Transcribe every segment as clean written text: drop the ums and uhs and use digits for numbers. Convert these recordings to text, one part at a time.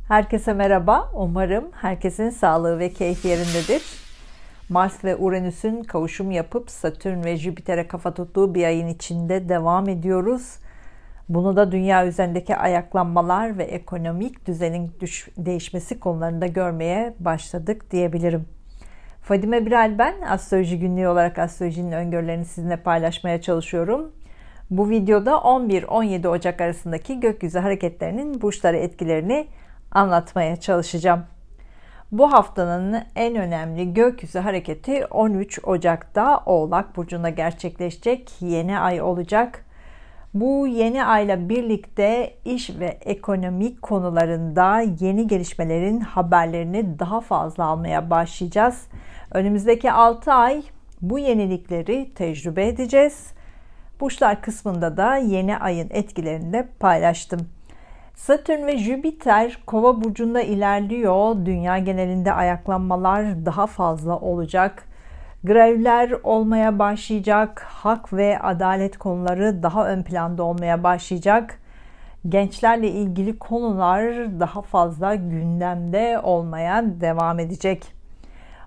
Herkese merhaba. Umarım herkesin sağlığı ve keyfi yerindedir. Mars ve Uranüs'ün kavuşum yapıp Satürn ve Jüpiter'e kafa tuttuğu bir ayın içinde devam ediyoruz. Bunu da dünya üzerindeki ayaklanmalar ve ekonomik düzenin değişmesi konularında görmeye başladık diyebilirim. Fadime Birel ben. Astroloji günlüğü olarak astrolojinin öngörülerini sizinle paylaşmaya çalışıyorum. Bu videoda 11-17 Ocak arasındaki gökyüzü hareketlerinin burçlara etkilerini anlatmaya çalışacağım. Bu haftanın en önemli gökyüzü hareketi 13 Ocak'ta Oğlak Burcu'nda gerçekleşecek yeni ay olacak. Bu yeni ayla birlikte iş ve ekonomik konularında yeni gelişmelerin haberlerini daha fazla almaya başlayacağız. Önümüzdeki 6 ay bu yenilikleri tecrübe edeceğiz. Burçlar kısmında da yeni ayın etkilerini de paylaştım. Satürn ve Jüpiter Kova burcunda ilerliyor. Dünya genelinde ayaklanmalar daha fazla olacak. Grevler olmaya başlayacak. Hak ve adalet konuları daha ön planda olmaya başlayacak. Gençlerle ilgili konular daha fazla gündemde olmaya devam edecek.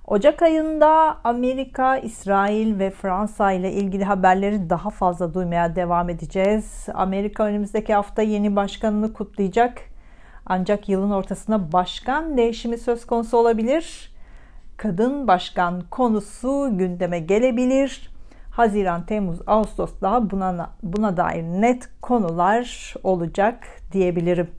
Ocak ayında Amerika, İsrail ve Fransa ile ilgili haberleri daha fazla duymaya devam edeceğiz. Amerika önümüzdeki hafta yeni başkanını kutlayacak. Ancak yılın ortasında başkan değişimi söz konusu olabilir. Kadın başkan konusu gündeme gelebilir. Haziran, Temmuz, Ağustos'ta buna dair net konular olacak diyebilirim.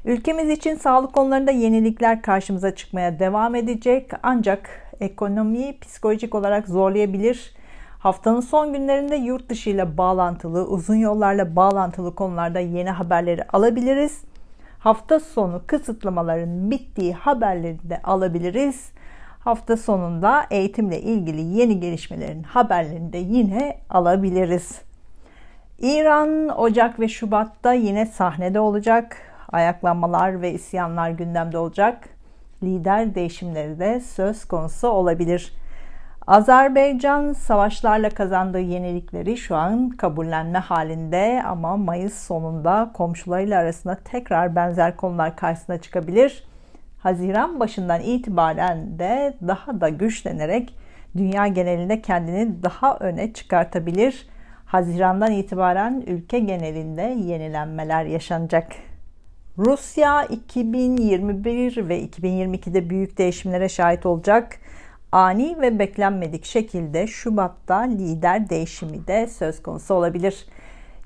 Ülkemiz için sağlık konularında yenilikler karşımıza çıkmaya devam edecek. Ancak ekonomiyi psikolojik olarak zorlayabilir. Haftanın son günlerinde yurt dışı ile bağlantılı, uzun yollarla bağlantılı konularda yeni haberleri alabiliriz. Hafta sonu kısıtlamaların bittiği haberleri de alabiliriz. Hafta sonunda eğitimle ilgili yeni gelişmelerin haberlerini de yine alabiliriz. İran, Ocak ve Şubat'ta yine sahnede olacak. Ayaklanmalar ve isyanlar gündemde olacak. Lider değişimleri de söz konusu olabilir. Azerbaycan savaşlarla kazandığı yenilikleri şu an kabullenme halinde ama Mayıs sonunda komşularıyla arasında tekrar benzer konular karşısına çıkabilir. Haziran başından itibaren de daha da güçlenerek dünya genelinde kendini daha öne çıkartabilir. Hazirandan itibaren ülke genelinde yenilenmeler yaşanacak. Rusya 2021 ve 2022'de büyük değişimlere şahit olacak. Ani ve beklenmedik şekilde Şubat'ta lider değişimi de söz konusu olabilir.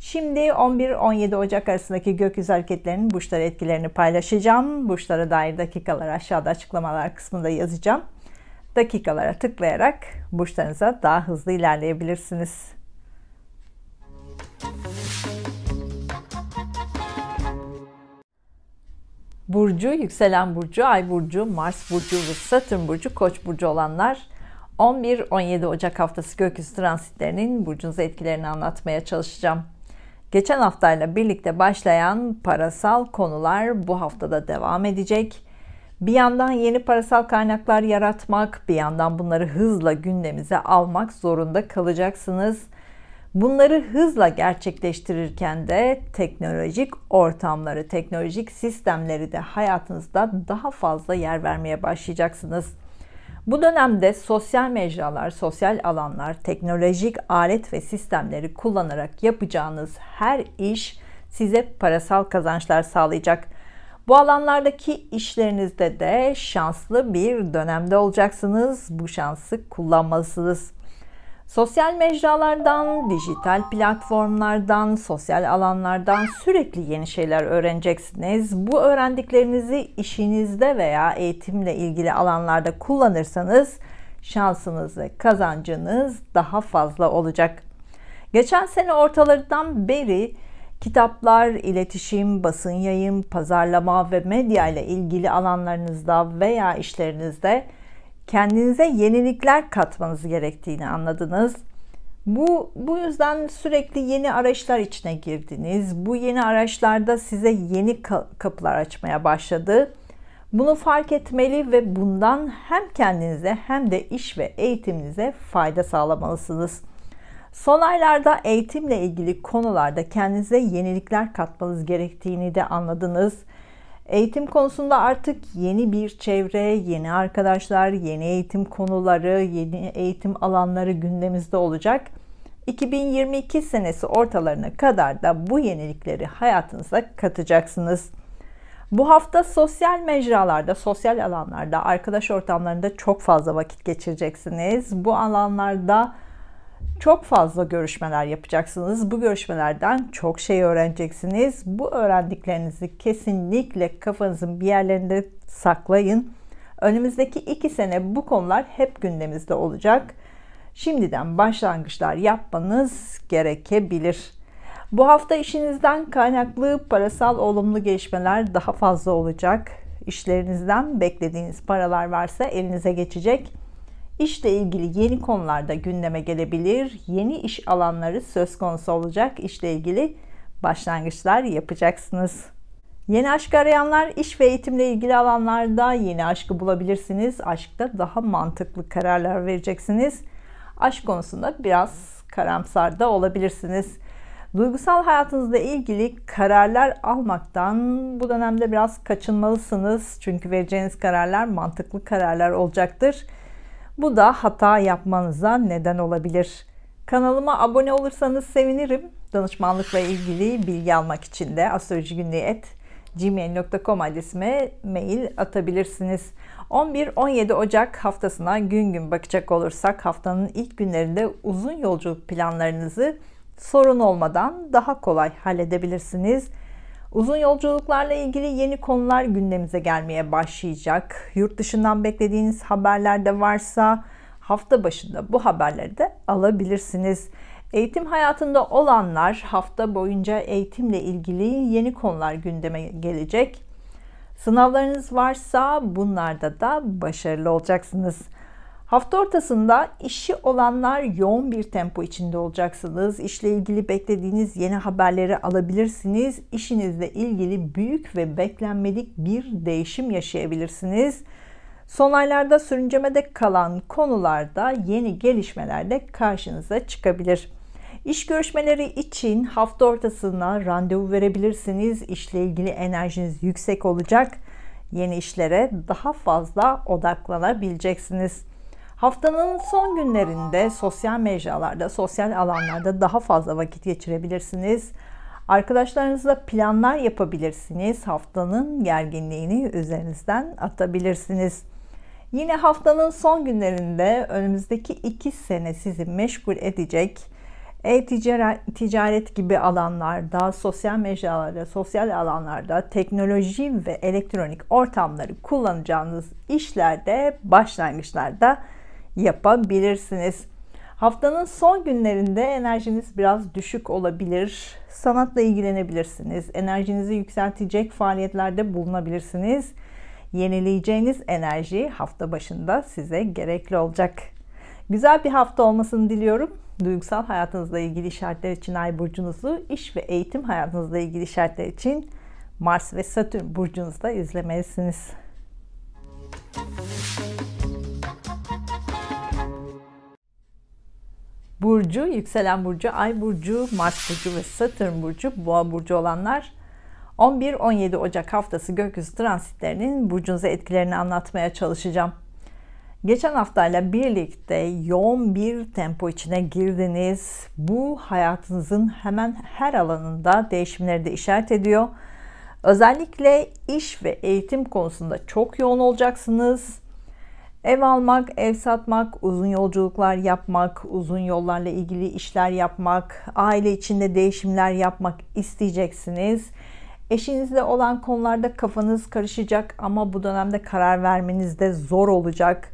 Şimdi 11-17 Ocak arasındaki gökyüzü hareketlerinin burçlara etkilerini paylaşacağım. Burçlara dair dakikaları aşağıda açıklamalar kısmında yazacağım. Dakikalara tıklayarak burçlarınıza daha hızlı ilerleyebilirsiniz. Burcu, yükselen burcu, ay burcu, Mars burcu ve Satürn burcu, Koç burcu olanlar 11-17 Ocak haftası gökyüzü transitlerinin burcunuza etkilerini anlatmaya çalışacağım. Geçen haftayla birlikte başlayan parasal konular bu haftada devam edecek. Bir yandan yeni parasal kaynaklar yaratmak, bir yandan bunları hızla gündemimize almak zorunda kalacaksınız. Bunları hızla gerçekleştirirken de teknolojik ortamları, teknolojik sistemleri de hayatınızda daha fazla yer vermeye başlayacaksınız. Bu dönemde sosyal mecralar, sosyal alanlar, teknolojik alet ve sistemleri kullanarak yapacağınız her iş size parasal kazançlar sağlayacak. Bu alanlardaki işlerinizde de şanslı bir dönemde olacaksınız. Bu şansı kullanmalısınız. Sosyal mecralardan, dijital platformlardan, sosyal alanlardan sürekli yeni şeyler öğreneceksiniz. Bu öğrendiklerinizi işinizde veya eğitimle ilgili alanlarda kullanırsanız şansınız ve kazancınız daha fazla olacak. Geçen sene ortalarından beri kitaplar, iletişim, basın yayın, pazarlama ve medya ile ilgili alanlarınızda veya işlerinizde kendinize yenilikler katmanız gerektiğini anladınız. Bu yüzden sürekli yeni arayışlar içine girdiniz. Bu yeni araçlarda size yeni kapılar açmaya başladı. Bunu fark etmeli ve bundan hem kendinize hem de iş ve eğitiminize fayda sağlamalısınız. Son aylarda eğitimle ilgili konularda kendinize yenilikler katmanız gerektiğini de anladınız. Eğitim konusunda artık yeni bir çevre, yeni arkadaşlar, yeni eğitim konuları, yeni eğitim alanları gündemimizde olacak. 2022 senesi ortalarına kadar da bu yenilikleri hayatınıza katacaksınız. Bu hafta sosyal mecralarda, sosyal alanlarda, arkadaş ortamlarında çok fazla vakit geçireceksiniz. Bu alanlarda çok fazla görüşmeler yapacaksınız. Bu görüşmelerden çok şey öğreneceksiniz. Bu öğrendiklerinizi kesinlikle kafanızın bir yerlerinde saklayın. Önümüzdeki 2 sene bu konular hep gündemimizde olacak. Şimdiden başlangıçlar yapmanız gerekebilir. Bu hafta işinizden kaynaklı parasal olumlu gelişmeler daha fazla olacak. İşlerinizden beklediğiniz paralar varsa elinize geçecek. İşle ilgili yeni konularda gündeme gelebilir. Yeni iş alanları söz konusu olacak. İşle ilgili başlangıçlar yapacaksınız. Yeni aşk arayanlar iş ve eğitimle ilgili alanlarda yeni aşkı bulabilirsiniz. Aşkta daha mantıklı kararlar vereceksiniz. Aşk konusunda biraz karamsar da olabilirsiniz. Duygusal hayatınızla ilgili kararlar almaktan bu dönemde biraz kaçınmalısınız. Çünkü vereceğiniz kararlar mantıklı kararlar olacaktır. Bu da hata yapmanıza neden olabilir. Kanalıma abone olursanız sevinirim. Danışmanlıkla ilgili bilgi almak için de astrolojigünlüğü@gmail.com adresime mail atabilirsiniz. 11-17 Ocak haftasına gün gün bakacak olursak haftanın ilk günlerinde uzun yolculuk planlarınızı sorun olmadan daha kolay halledebilirsiniz. Uzun yolculuklarla ilgili yeni konular gündemimize gelmeye başlayacak. Yurt dışından beklediğiniz haberler de varsa hafta başında bu haberleri de alabilirsiniz. Eğitim hayatında olanlar hafta boyunca eğitimle ilgili yeni konular gündeme gelecek. Sınavlarınız varsa bunlarda da başarılı olacaksınız. Hafta ortasında işi olanlar yoğun bir tempo içinde olacaksınız. İşle ilgili beklediğiniz yeni haberleri alabilirsiniz. İşinizle ilgili büyük ve beklenmedik bir değişim yaşayabilirsiniz. Son aylarda sürüncemede kalan konularda yeni gelişmeler de karşınıza çıkabilir. İş görüşmeleri için hafta ortasına randevu verebilirsiniz. İşle ilgili enerjiniz yüksek olacak. Yeni işlere daha fazla odaklanabileceksiniz. Haftanın son günlerinde sosyal mecralarda, sosyal alanlarda daha fazla vakit geçirebilirsiniz. Arkadaşlarınızla planlar yapabilirsiniz. Haftanın gerginliğini üzerinizden atabilirsiniz. Yine haftanın son günlerinde önümüzdeki 2 sene sizi meşgul edecek e-ticaret gibi alanlarda, sosyal mecralarda, sosyal alanlarda, teknoloji ve elektronik ortamları kullanacağınız işlerde, başlangıçlarda yapabilirsiniz. Haftanın son günlerinde enerjiniz biraz düşük olabilir. Sanatla ilgilenebilirsiniz. Enerjinizi yükseltecek faaliyetlerde bulunabilirsiniz. Yenileyeceğiniz enerji hafta başında size gerekli olacak. Güzel bir hafta olmasını diliyorum. Duygusal hayatınızla ilgili işaretler için Ay burcunuzu, iş ve eğitim hayatınızla ilgili işaretler için Mars ve Satürn burcunuzda izlemelisiniz. Burcu, yükselen burcu, Ay burcu, Mars burcu ve Satürn burcu, Boğa burcu olanlar 11-17 Ocak haftası gökyüzü transitlerinin burcunuza etkilerini anlatmaya çalışacağım. Geçen haftayla birlikte yoğun bir tempo içine girdiniz. Bu hayatınızın hemen her alanında değişimleri de işaret ediyor. Özellikle iş ve eğitim konusunda çok yoğun olacaksınız. Ev almak, ev satmak, uzun yolculuklar yapmak, uzun yollarla ilgili işler yapmak, aile içinde değişimler yapmak isteyeceksiniz. Eşinizle olan konularda kafanız karışacak ama bu dönemde karar vermeniz de zor olacak.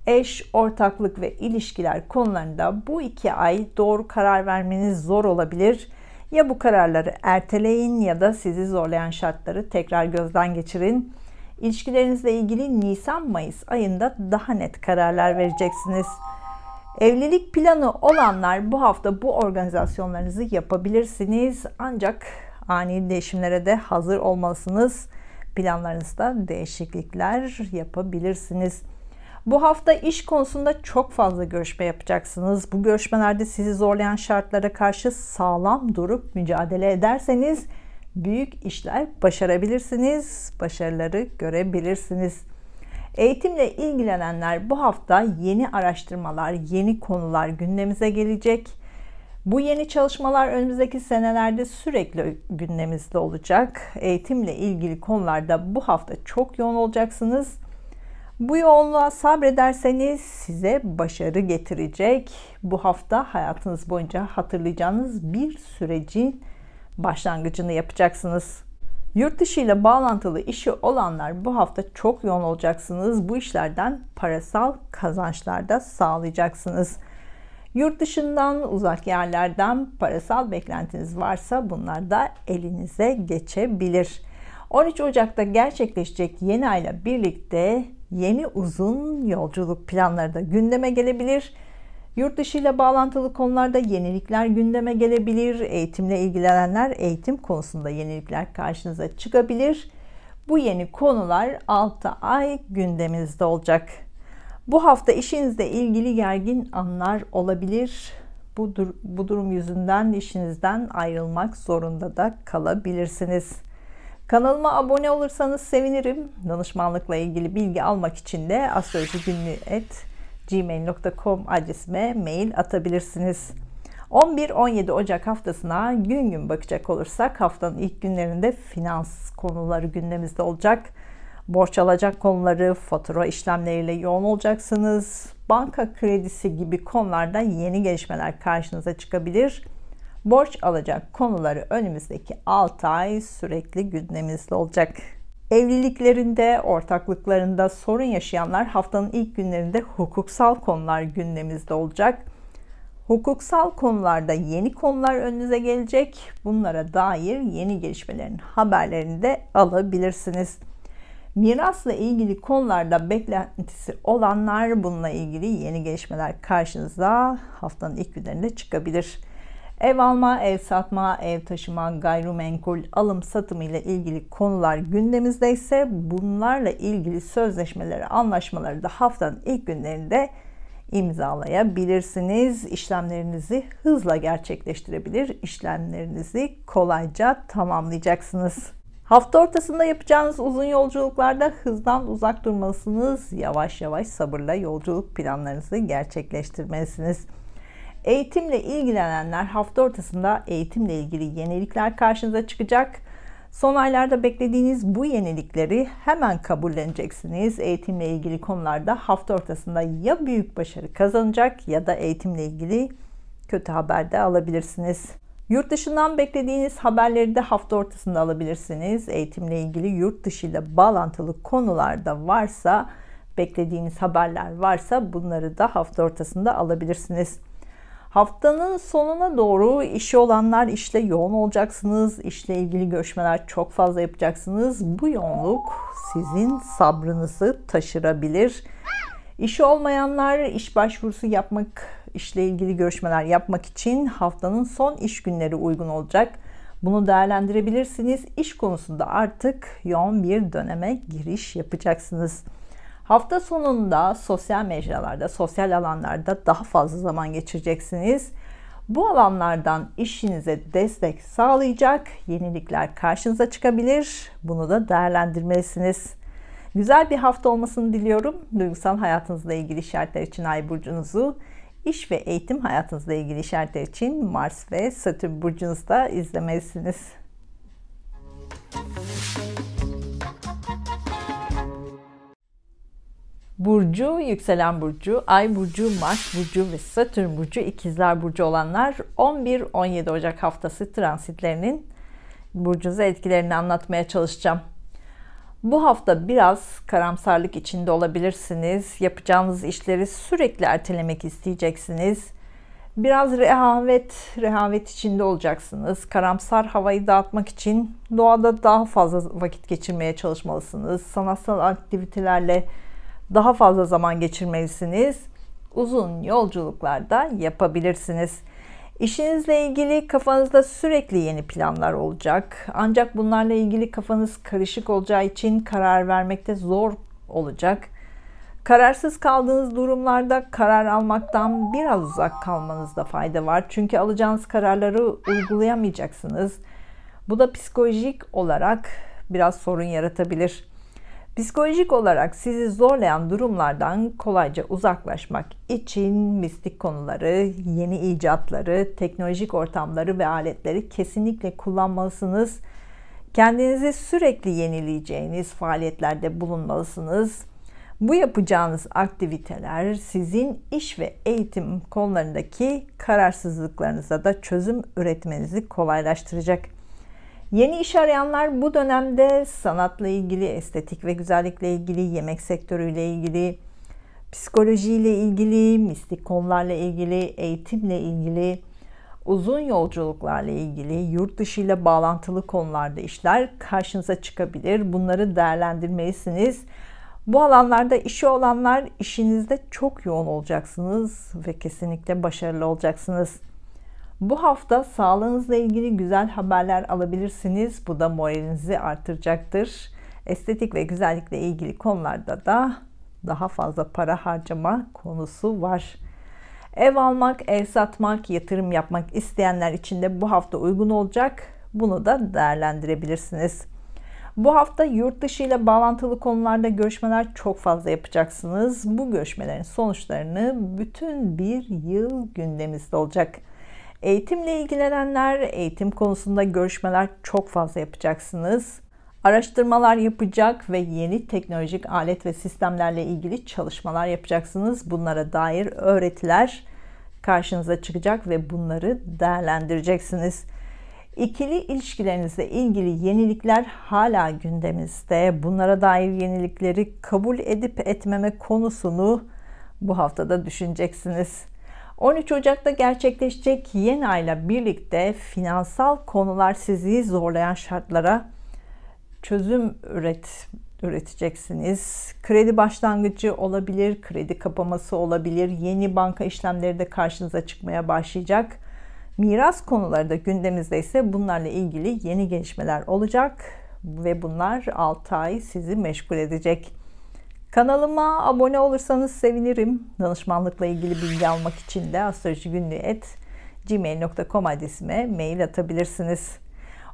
Eş, ortaklık ve ilişkiler konularında bu 2 ay doğru karar vermeniz zor olabilir. Ya bu kararları erteleyin ya da sizi zorlayan şartları tekrar gözden geçirin. İlişkilerinizle ilgili Nisan-Mayıs ayında daha net kararlar vereceksiniz. Evlilik planı olanlar bu hafta bu organizasyonlarınızı yapabilirsiniz. Ancak ani değişimlere de hazır olmalısınız. Planlarınızda değişiklikler yapabilirsiniz. Bu hafta iş konusunda çok fazla görüşme yapacaksınız. Bu görüşmelerde sizi zorlayan şartlara karşı sağlam durup mücadele ederseniz Büyük işler başarabilirsiniz, başarıları görebilirsiniz. Eğitimle ilgilenenler bu hafta yeni araştırmalar, yeni konular gündemimize gelecek. Bu yeni çalışmalar önümüzdeki senelerde sürekli gündemimizde olacak. Eğitimle ilgili konularda bu hafta çok yoğun olacaksınız. Bu yoğunluğa sabrederseniz size başarı getirecek. Bu hafta hayatınız boyunca hatırlayacağınız bir sürecin başlangıcını yapacaksınız. Yurt dışı ile bağlantılı işi olanlar bu hafta çok yoğun olacaksınız. Bu işlerden parasal kazançlar da sağlayacaksınız. Yurt dışından, uzak yerlerden parasal beklentiniz varsa bunlar da elinize geçebilir. 13 Ocak'ta gerçekleşecek yeni ayla birlikte yeni uzun yolculuk planları da gündeme gelebilir. Yurt dışı ile bağlantılı konularda yenilikler gündeme gelebilir. Eğitimle ilgilenenler eğitim konusunda yenilikler karşınıza çıkabilir. Bu yeni konular 6 ay gündeminizde olacak. Bu hafta işinizle ilgili gergin anlar olabilir. Bu durum yüzünden işinizden ayrılmak zorunda da kalabilirsiniz. Kanalıma abone olursanız sevinirim. Danışmanlıkla ilgili bilgi almak için de astrolojigünlüğü@gmail.com adresime mail atabilirsiniz. 11-17 Ocak haftasına gün gün bakacak olursak haftanın ilk günlerinde finans konuları gündemimizde olacak. Borç alacak konuları, fatura işlemleriyle yoğun olacaksınız. Banka kredisi gibi konularda yeni gelişmeler karşınıza çıkabilir. Borç alacak konuları önümüzdeki 6 ay sürekli gündemimizde olacak. Evliliklerinde, ortaklıklarında sorun yaşayanlar haftanın ilk günlerinde hukuksal konular gündemimizde olacak. Hukuksal konularda yeni konular önünüze gelecek. Bunlara dair yeni gelişmelerin haberlerini de alabilirsiniz. Mirasla ilgili konularda beklentisi olanlar bununla ilgili yeni gelişmeler karşınıza haftanın ilk günlerinde çıkabilir. Ev alma, ev satma, ev taşıma, gayrimenkul alım satımı ile ilgili konular gündemimizde ise bunlarla ilgili sözleşmeleri, anlaşmaları da haftanın ilk günlerinde imzalayabilirsiniz. İşlemlerinizi hızla gerçekleştirebilir, işlemlerinizi kolayca tamamlayacaksınız. Hafta ortasında yapacağınız uzun yolculuklarda hızdan uzak durmalısınız. Yavaş yavaş sabırla yolculuk planlarınızı gerçekleştirmelisiniz. Eğitimle ilgilenenler hafta ortasında eğitimle ilgili yenilikler karşınıza çıkacak. Son aylarda beklediğiniz bu yenilikleri hemen kabulleneceksiniz. Eğitimle ilgili konularda hafta ortasında ya büyük başarı kazanacak ya da eğitimle ilgili kötü haber de alabilirsiniz. Yurt dışından beklediğiniz haberleri de hafta ortasında alabilirsiniz. Eğitimle ilgili yurt dışı ile bağlantılı konularda varsa, beklediğiniz haberler varsa bunları da hafta ortasında alabilirsiniz. Haftanın sonuna doğru işi olanlar işle yoğun olacaksınız. İşle ilgili görüşmeler çok fazla yapacaksınız. Bu yoğunluk sizin sabrınızı taşırabilir. İşi olmayanlar iş başvurusu yapmak, işle ilgili görüşmeler yapmak için haftanın son iş günleri uygun olacak. Bunu değerlendirebilirsiniz. İş konusunda artık yoğun bir döneme giriş yapacaksınız. Hafta sonunda sosyal mecralarda, sosyal alanlarda daha fazla zaman geçireceksiniz. Bu alanlardan işinize destek sağlayacak yenilikler karşınıza çıkabilir. Bunu da değerlendirmelisiniz. Güzel bir hafta olmasını diliyorum. Duygusal hayatınızla ilgili işaretler için Ay burcunuzu, iş ve eğitim hayatınızla ilgili işaretler için Mars ve Satürn burcunuzu da izlemelisiniz. Burcu, yükselen burcu, Ay burcu, Mars burcu ve Satürn burcu, İkizler burcu olanlar 11-17 Ocak haftası transitlerinin burcunuza etkilerini anlatmaya çalışacağım. Bu hafta biraz karamsarlık içinde olabilirsiniz. Yapacağınız işleri sürekli ertelemek isteyeceksiniz. Biraz rehavet içinde olacaksınız. Karamsar havayı dağıtmak için doğada daha fazla vakit geçirmeye çalışmalısınız. Sanatsal aktivitelerle daha fazla zaman geçirmelisiniz. Uzun yolculuklarda yapabilirsiniz. İşinizle ilgili kafanızda sürekli yeni planlar olacak. Ancak bunlarla ilgili kafanız karışık olacağı için karar vermekte zor olacak. Kararsız kaldığınız durumlarda karar almaktan biraz uzak kalmanızda fayda var. Çünkü alacağınız kararları uygulayamayacaksınız. Bu da psikolojik olarak biraz sorun yaratabilir. Psikolojik olarak sizi zorlayan durumlardan kolayca uzaklaşmak için mistik konuları, yeni icatları, teknolojik ortamları ve aletleri kesinlikle kullanmalısınız. Kendinizi sürekli yenileyeceğiniz faaliyetlerde bulunmalısınız. Bu yapacağınız aktiviteler sizin iş ve eğitim konularındaki kararsızlıklarınıza da çözüm üretmenizi kolaylaştıracak. Yeni iş arayanlar bu dönemde sanatla ilgili, estetik ve güzellikle ilgili, yemek sektörüyle ilgili, psikolojiyle ilgili, mistik konularla ilgili, eğitimle ilgili, uzun yolculuklarla ilgili, yurt dışı ile bağlantılı konularda işler karşınıza çıkabilir. Bunları değerlendirmelisiniz. Bu alanlarda işi olanlar işinizde çok yoğun olacaksınız ve kesinlikle başarılı olacaksınız. Bu hafta sağlığınızla ilgili güzel haberler alabilirsiniz. Bu da moralinizi artıracaktır. Estetik ve güzellikle ilgili konularda da daha fazla para harcama konusu var. Ev almak, ev satmak, yatırım yapmak isteyenler için de bu hafta uygun olacak. Bunu da değerlendirebilirsiniz. Bu hafta yurt dışı ile bağlantılı konularda görüşmeler çok fazla yapacaksınız. Bu görüşmelerin sonuçlarını bütün bir yıl gündeminizde olacak. Eğitimle ilgilenenler, eğitim konusunda görüşmeler çok fazla yapacaksınız. Araştırmalar yapacak ve yeni teknolojik alet ve sistemlerle ilgili çalışmalar yapacaksınız. Bunlara dair öğretiler karşınıza çıkacak ve bunları değerlendireceksiniz. İkili ilişkilerinizle ilgili yenilikler hala gündeminizde. Bunlara dair yenilikleri kabul edip etmeme konusunu bu haftada düşüneceksiniz. 13 Ocak'ta gerçekleşecek yeni ayla birlikte finansal konular sizi zorlayan şartlara çözüm üreteceksiniz. Kredi başlangıcı olabilir, kredi kapaması olabilir, yeni banka işlemleri de karşınıza çıkmaya başlayacak. Miras konuları da gündemimizde ise bunlarla ilgili yeni gelişmeler olacak ve bunlar 6 ay sizi meşgul edecek. Kanalıma abone olursanız sevinirim. Danışmanlıkla ilgili bilgi almak için de astrolojigünlüğü@gmail.com adresime mail atabilirsiniz.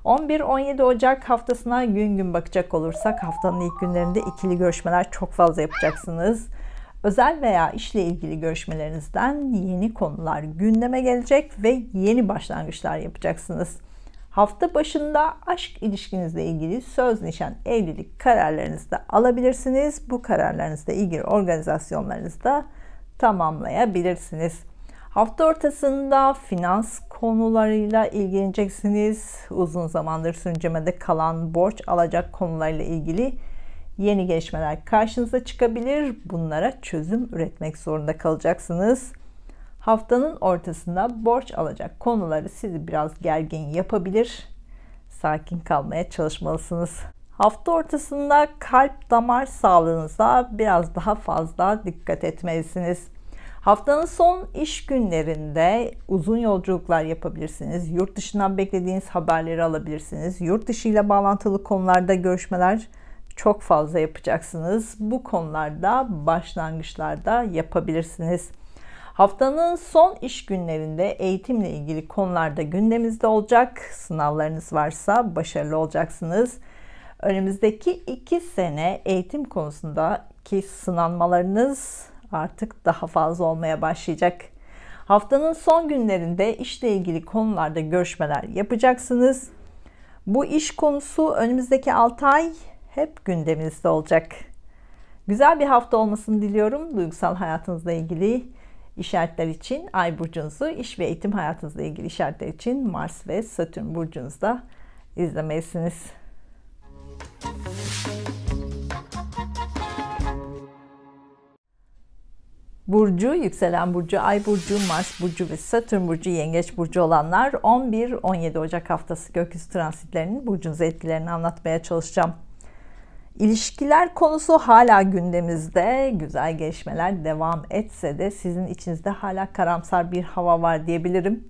11-17 Ocak haftasına gün gün bakacak olursak haftanın ilk günlerinde ikili görüşmeler çok fazla yapacaksınız. Özel veya işle ilgili görüşmelerinizden yeni konular gündeme gelecek ve yeni başlangıçlar yapacaksınız. Hafta başında aşk ilişkinizle ilgili söz, nişan, evlilik kararlarınızı da alabilirsiniz. Bu kararlarınızla ilgili organizasyonlarınızı da tamamlayabilirsiniz. Hafta ortasında finans konularıyla ilgileneceksiniz. Uzun zamandır sürüncemede kalan borç alacak konularıyla ilgili yeni gelişmeler karşınıza çıkabilir. Bunlara çözüm üretmek zorunda kalacaksınız. Haftanın ortasında borç alacak konuları sizi biraz gergin yapabilir. Sakin kalmaya çalışmalısınız. Hafta ortasında kalp damar sağlığınıza biraz daha fazla dikkat etmelisiniz. Haftanın son iş günlerinde uzun yolculuklar yapabilirsiniz. Yurt dışından beklediğiniz haberleri alabilirsiniz. Yurt dışı ile bağlantılı konularda görüşmeler çok fazla yapacaksınız. Bu konularda başlangıçlarda yapabilirsiniz. Haftanın son iş günlerinde eğitimle ilgili konularda gündeminizde olacak. Sınavlarınız varsa başarılı olacaksınız. Önümüzdeki 2 sene eğitim konusundaki sınanmalarınız artık daha fazla olmaya başlayacak. Haftanın son günlerinde işle ilgili konularda görüşmeler yapacaksınız. Bu iş konusu önümüzdeki 6 ay hep gündeminizde olacak. Güzel bir hafta olmasını diliyorum. Duygusal hayatınızla ilgili işaretler için Ay burcunuzu, iş ve eğitim hayatınızla ilgili işaretler için Mars ve Satürn burcunuzda izlemelisiniz. Burcu, yükselen burcu, ay burcu, Mars burcu ve Satürn burcu, yengeç burcu olanlar 11-17 Ocak haftası gökyüzü transitlerinin burcunuza etkilerini anlatmaya çalışacağım. İlişkiler konusu hala gündemimizde. Güzel gelişmeler devam etse de sizin içinizde hala karamsar bir hava var diyebilirim.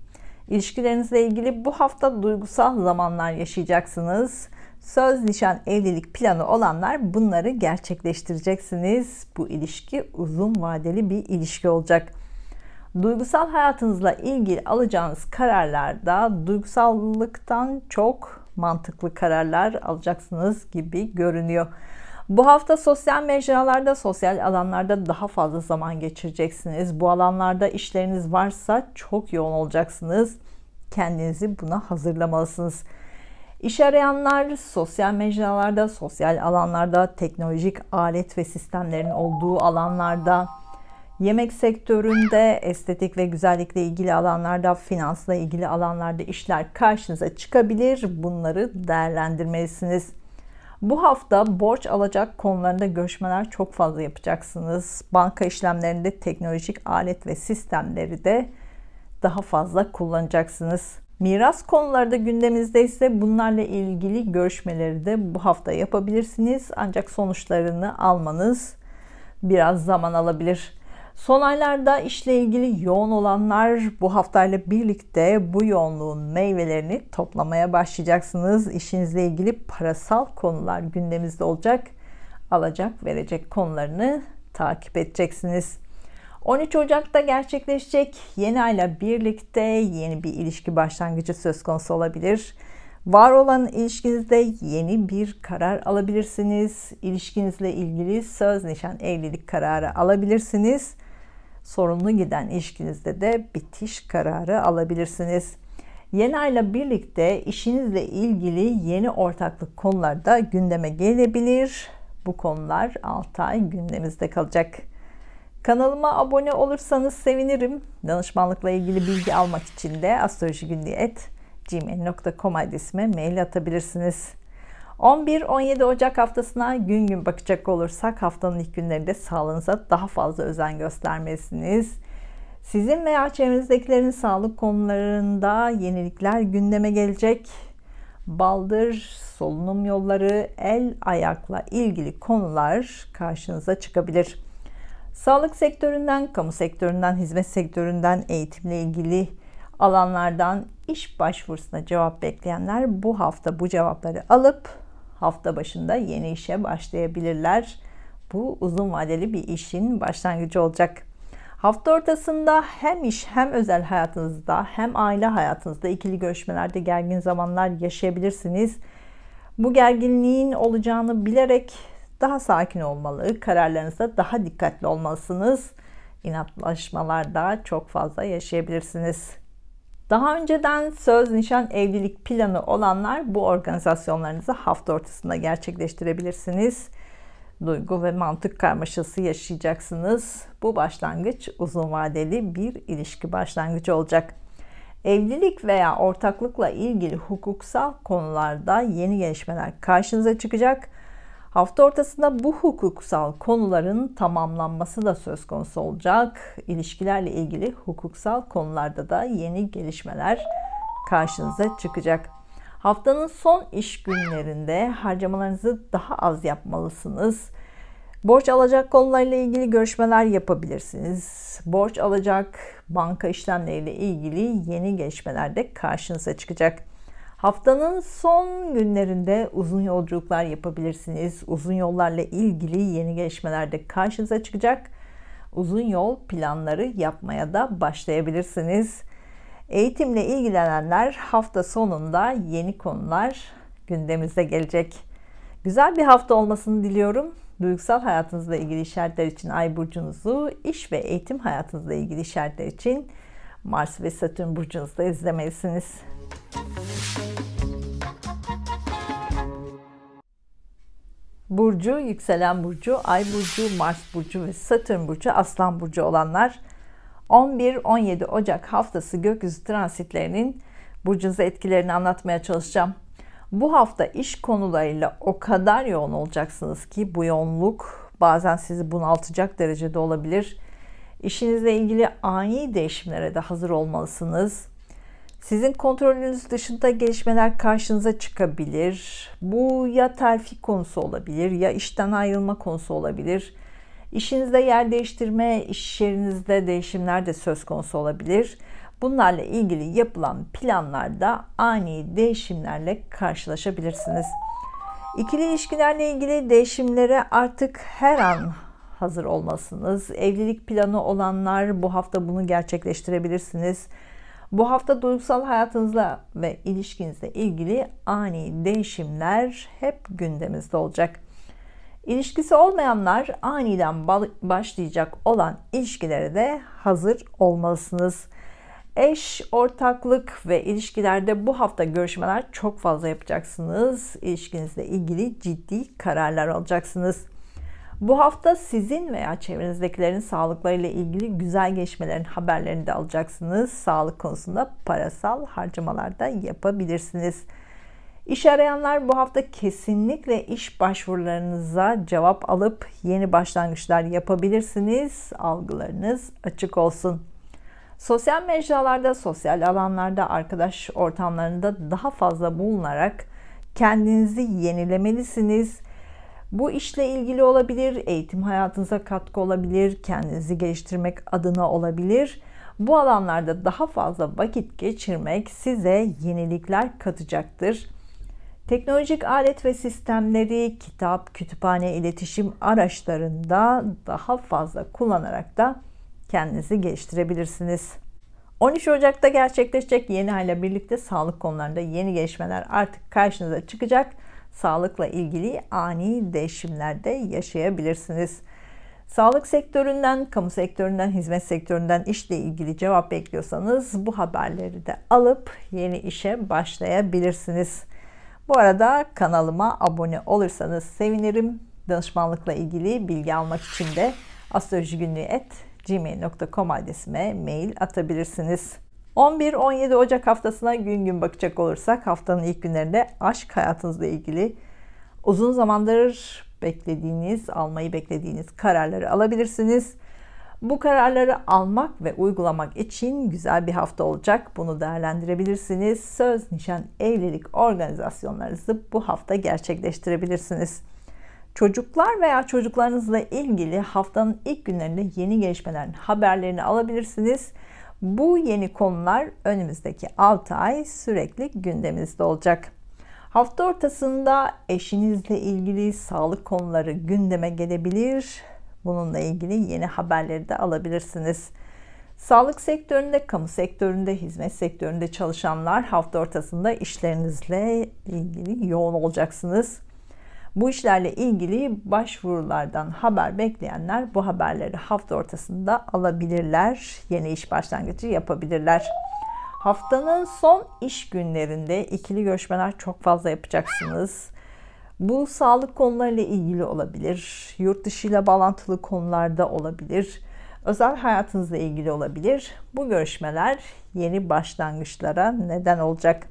İlişkilerinizle ilgili bu hafta duygusal zamanlar yaşayacaksınız. Söz, nişan, evlilik planı olanlar bunları gerçekleştireceksiniz. Bu ilişki uzun vadeli bir ilişki olacak. Duygusal hayatınızla ilgili alacağınız kararlarda duygusallıktan çok mantıklı kararlar alacaksınız gibi görünüyor. Bu hafta sosyal mecralarda, sosyal alanlarda daha fazla zaman geçireceksiniz. Bu alanlarda işleriniz varsa çok yoğun olacaksınız. Kendinizi buna hazırlamalısınız. İş arayanlar sosyal mecralarda, sosyal alanlarda, teknolojik alet ve sistemlerin olduğu alanlarda, yemek sektöründe, estetik ve güzellikle ilgili alanlarda, finansla ilgili alanlarda işler karşınıza çıkabilir. Bunları değerlendirmelisiniz. Bu hafta borç alacak konularında görüşmeler çok fazla yapacaksınız. Banka işlemlerinde teknolojik alet ve sistemleri de daha fazla kullanacaksınız. Miras konuları da gündeminizde ise bunlarla ilgili görüşmeleri de bu hafta yapabilirsiniz. Ancak sonuçlarını almanız biraz zaman alabilir. Son aylarda işle ilgili yoğun olanlar bu haftayla birlikte bu yoğunluğun meyvelerini toplamaya başlayacaksınız. İşinizle ilgili parasal konular gündeminizde olacak. Alacak verecek konularını takip edeceksiniz. 13 Ocak'ta gerçekleşecek yeni ayla birlikte yeni bir ilişki başlangıcı söz konusu olabilir. Var olan ilişkinizde yeni bir karar alabilirsiniz. İlişkinizle ilgili söz, nişan, evlilik kararı alabilirsiniz. Sorunlu giden ilişkinizde de bitiş kararı alabilirsiniz. Yeni ayla birlikte işinizle ilgili yeni ortaklık konuları da gündeme gelebilir. Bu konular 6 ay gündeminizde kalacak. Kanalıma abone olursanız sevinirim. Danışmanlıkla ilgili bilgi almak için de astrolojigünlüğü@gmail.com adresime mail atabilirsiniz. 11-17 Ocak haftasına gün gün bakacak olursak haftanın ilk günlerinde sağlığınıza daha fazla özen göstermelisiniz. Sizin veya çevrenizdekilerin sağlık konularında yenilikler gündeme gelecek. Baldır, solunum yolları, el ayakla ilgili konular karşınıza çıkabilir. Sağlık sektöründen, kamu sektöründen, hizmet sektöründen, eğitimle ilgili alanlardan iş başvurusuna cevap bekleyenler bu hafta bu cevapları alıp hafta başında yeni işe başlayabilirler. Bu uzun vadeli bir işin başlangıcı olacak. Hafta ortasında hem iş hem özel hayatınızda hem aile hayatınızda ikili görüşmelerde gergin zamanlar yaşayabilirsiniz. Bu gerginliğin olacağını bilerek daha sakin olmalı, kararlarınızda daha dikkatli olmalısınız. İnatlaşmalarda çok fazla yaşayabilirsiniz. Daha önceden söz, nişan, evlilik planı olanlar bu organizasyonlarınızı hafta ortasında gerçekleştirebilirsiniz. Duygu ve mantık karmaşası yaşayacaksınız. Bu başlangıç uzun vadeli bir ilişki başlangıcı olacak. Evlilik veya ortaklıkla ilgili hukuksal konularda yeni gelişmeler karşınıza çıkacak. Hafta ortasında bu hukuksal konuların tamamlanması da söz konusu olacak. İlişkilerle ilgili hukuksal konularda da yeni gelişmeler karşınıza çıkacak. Haftanın son iş günlerinde harcamalarınızı daha az yapmalısınız. Borç alacak konularıyla ilgili görüşmeler yapabilirsiniz. Borç alacak banka işlemleriyle ilgili yeni gelişmeler de karşınıza çıkacak. Haftanın son günlerinde uzun yolculuklar yapabilirsiniz. Uzun yollarla ilgili yeni gelişmeler de karşınıza çıkacak. Uzun yol planları yapmaya da başlayabilirsiniz. Eğitimle ilgilenenler hafta sonunda yeni konular gündemimize gelecek. Güzel bir hafta olmasını diliyorum. Duygusal hayatınızla ilgili işaretler için Ay burcunuzu, iş ve eğitim hayatınızla ilgili işaretler için Mars ve Satürn burcunuzda izlemelisiniz. Burcu, yükselen burcu, Ay burcu, Mars burcu ve Satürn burcu, Aslan burcu olanlar 11-17 Ocak haftası gökyüzü transitlerinin burcunuza etkilerini anlatmaya çalışacağım. Bu hafta iş konularıyla o kadar yoğun olacaksınız ki bu yoğunluk bazen sizi bunaltacak derecede olabilir. İşinizle ilgili ani değişimlere de hazır olmalısınız. Sizin kontrolünüz dışında gelişmeler karşınıza çıkabilir. Bu ya terfi konusu olabilir ya işten ayrılma konusu olabilir. İşinizde yer değiştirme, iş yerinizde değişimler de söz konusu olabilir. Bunlarla ilgili yapılan planlarda ani değişimlerle karşılaşabilirsiniz. İkili ilişkilerle ilgili değişimlere artık her an hazır olmalısınız. Evlilik planı olanlar bu hafta bunu gerçekleştirebilirsiniz. Bu hafta duygusal hayatınızla ve ilişkinizle ilgili ani değişimler hep gündemimizde olacak. İlişkisi olmayanlar aniden başlayacak olan ilişkilere de hazır olmalısınız. Eş, ortaklık ve ilişkilerde bu hafta görüşmeler çok fazla yapacaksınız. İlişkinizle ilgili ciddi kararlar alacaksınız. Bu hafta sizin veya çevrenizdekilerin sağlıklarıyla ilgili güzel gelişmelerin haberlerini de alacaksınız. Sağlık konusunda parasal harcamalar da yapabilirsiniz. İş arayanlar bu hafta kesinlikle iş başvurularınıza cevap alıp yeni başlangıçlar yapabilirsiniz. Algılarınız açık olsun. Sosyal mecralarda, sosyal alanlarda, arkadaş ortamlarında daha fazla bulunarak kendinizi yenilemelisiniz. Bu işle ilgili olabilir, eğitim hayatınıza katkı olabilir, kendinizi geliştirmek adına olabilir. Bu alanlarda daha fazla vakit geçirmek size yenilikler katacaktır. Teknolojik alet ve sistemleri, kitap, kütüphane, iletişim araçlarında daha fazla kullanarak da kendinizi geliştirebilirsiniz. 13 Ocak'ta gerçekleşecek yeni ay ile birlikte sağlık konularında yeni gelişmeler artık karşınıza çıkacak. Sağlıkla ilgili ani değişimler de yaşayabilirsiniz. Sağlık sektöründen, kamu sektöründen, hizmet sektöründen işle ilgili cevap bekliyorsanız bu haberleri de alıp yeni işe başlayabilirsiniz. Bu arada kanalıma abone olursanız sevinirim. Danışmanlıkla ilgili bilgi almak için de astrolojigünlüğü@gmail.com adresime mail atabilirsiniz. 11-17 Ocak haftasına gün gün bakacak olursak haftanın ilk günlerinde aşk hayatınızla ilgili uzun zamandır almayı beklediğiniz kararları alabilirsiniz. Bu kararları almak ve uygulamak için güzel bir hafta olacak. Bunu değerlendirebilirsiniz. Söz, nişan, evlilik organizasyonlarınızı bu hafta gerçekleştirebilirsiniz. Çocuklar veya çocuklarınızla ilgili haftanın ilk günlerinde yeni gelişmelerin haberlerini alabilirsiniz. Bu yeni konular önümüzdeki 6 ay sürekli gündeminizde olacak. Hafta ortasında eşinizle ilgili sağlık konuları gündeme gelebilir. Bununla ilgili yeni haberleri de alabilirsiniz. Sağlık sektöründe, kamu sektöründe, hizmet sektöründe çalışanlar hafta ortasında işlerinizle ilgili yoğun olacaksınız. Bu işlerle ilgili başvurulardan haber bekleyenler bu haberleri hafta ortasında alabilirler. Yeni iş başlangıcı yapabilirler. Haftanın son iş günlerinde ikili görüşmeler çok fazla yapacaksınız. Bu sağlık konularıyla ilgili olabilir, yurt dışı ile bağlantılı konularda olabilir, özel hayatınızla ilgili olabilir. Bu görüşmeler yeni başlangıçlara neden olacak.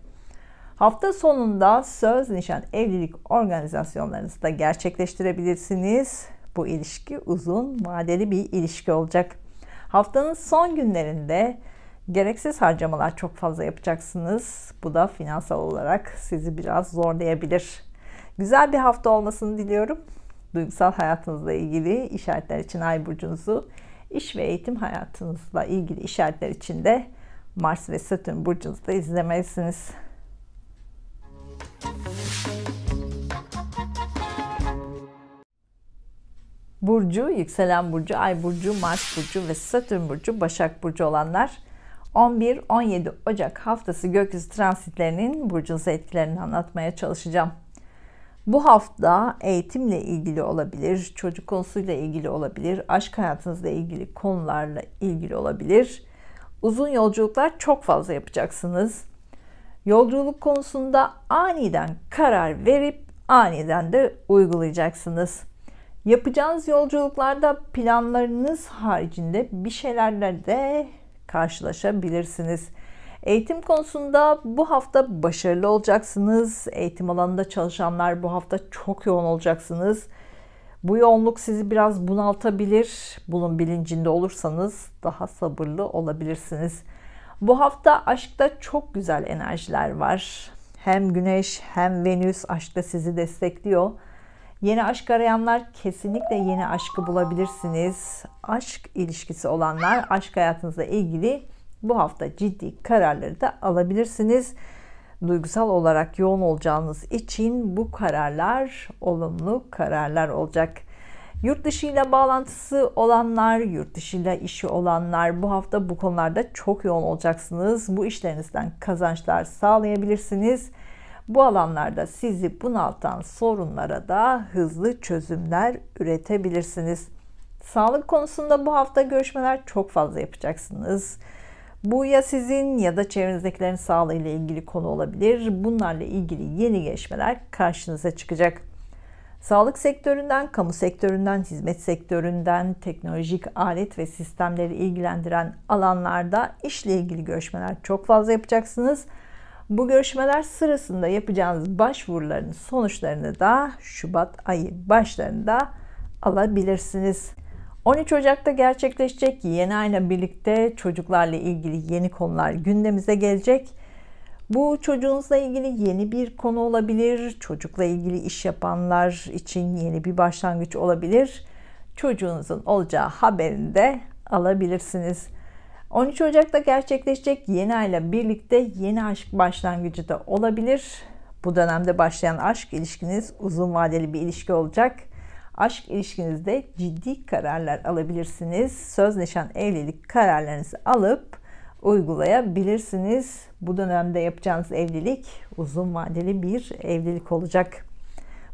Hafta sonunda söz, nişan, evlilik organizasyonlarınızı da gerçekleştirebilirsiniz. Bu ilişki uzun vadeli bir ilişki olacak. Haftanın son günlerinde gereksiz harcamalar çok fazla yapacaksınız. Bu da finansal olarak sizi biraz zorlayabilir. Güzel bir hafta olmasını diliyorum. Duygusal hayatınızla ilgili işaretler için ay burcunuzu, iş ve eğitim hayatınızla ilgili işaretler için de Mars ve Satürn burcunuzu da izlemelisiniz. Burcu, yükselen burcu, ay burcu, Mars burcu ve Satürn burcu, Başak burcu olanlar 11-17 Ocak haftası gökyüzü transitlerinin burcunuza etkilerini anlatmaya çalışacağım. Bu hafta eğitimle ilgili olabilir, çocuk konusuyla ilgili olabilir, aşk hayatınızla ilgili konularla ilgili olabilir. Uzun yolculuklar çok fazla yapacaksınız. Yolculuk konusunda aniden karar verip aniden de uygulayacaksınız. Yapacağınız yolculuklarda planlarınız haricinde bir şeylerle de karşılaşabilirsiniz. Eğitim konusunda bu hafta başarılı olacaksınız. Eğitim alanında çalışanlar bu hafta çok yoğun olacaksınız. Bu yoğunluk sizi biraz bunaltabilir. Bunun bilincinde olursanız daha sabırlı olabilirsiniz. Bu hafta aşkta çok güzel enerjiler var. Hem Güneş hem Venüs aşkta sizi destekliyor. Yeni aşk arayanlar kesinlikle yeni aşkı bulabilirsiniz. Aşk ilişkisi olanlar aşk hayatınızla ilgili bu hafta ciddi kararları da alabilirsiniz. Duygusal olarak yoğun olacağınız için bu kararlar olumlu kararlar olacak. Yurt dışı ile bağlantısı olanlar, yurt dışı ile işi olanlar bu hafta bu konularda çok yoğun olacaksınız. Bu işlerinizden kazançlar sağlayabilirsiniz. Bu alanlarda sizi bunaltan sorunlara da hızlı çözümler üretebilirsiniz. Sağlık konusunda bu hafta görüşmeler çok fazla yapacaksınız. Bu ya sizin ya da çevrenizdekilerin sağlığı ile ilgili konu olabilir. Bunlarla ilgili yeni gelişmeler karşınıza çıkacak. Sağlık sektöründen, kamu sektöründen, hizmet sektöründen, teknolojik alet ve sistemleri ilgilendiren alanlarda işle ilgili görüşmeler çok fazla yapacaksınız. Bu görüşmeler sırasında yapacağınız başvuruların sonuçlarını da Şubat ayı başlarında alabilirsiniz. 13 Ocak'ta gerçekleşecek yeni ayla birlikte çocuklarla ilgili yeni konular gündemimize gelecek. Bu çocuğunuzla ilgili yeni bir konu olabilir. Çocukla ilgili iş yapanlar için yeni bir başlangıç olabilir. Çocuğunuzun olacağı haberini de alabilirsiniz. 13 Ocak'ta gerçekleşecek yeni ayla birlikte yeni aşk başlangıcı da olabilir. Bu dönemde başlayan aşk ilişkiniz uzun vadeli bir ilişki olacak. Aşk ilişkinizde ciddi kararlar alabilirsiniz. Söz, nişan, evlilik kararlarınızı alıp uygulayabilirsiniz. Bu dönemde yapacağınız evlilik uzun vadeli bir evlilik olacak.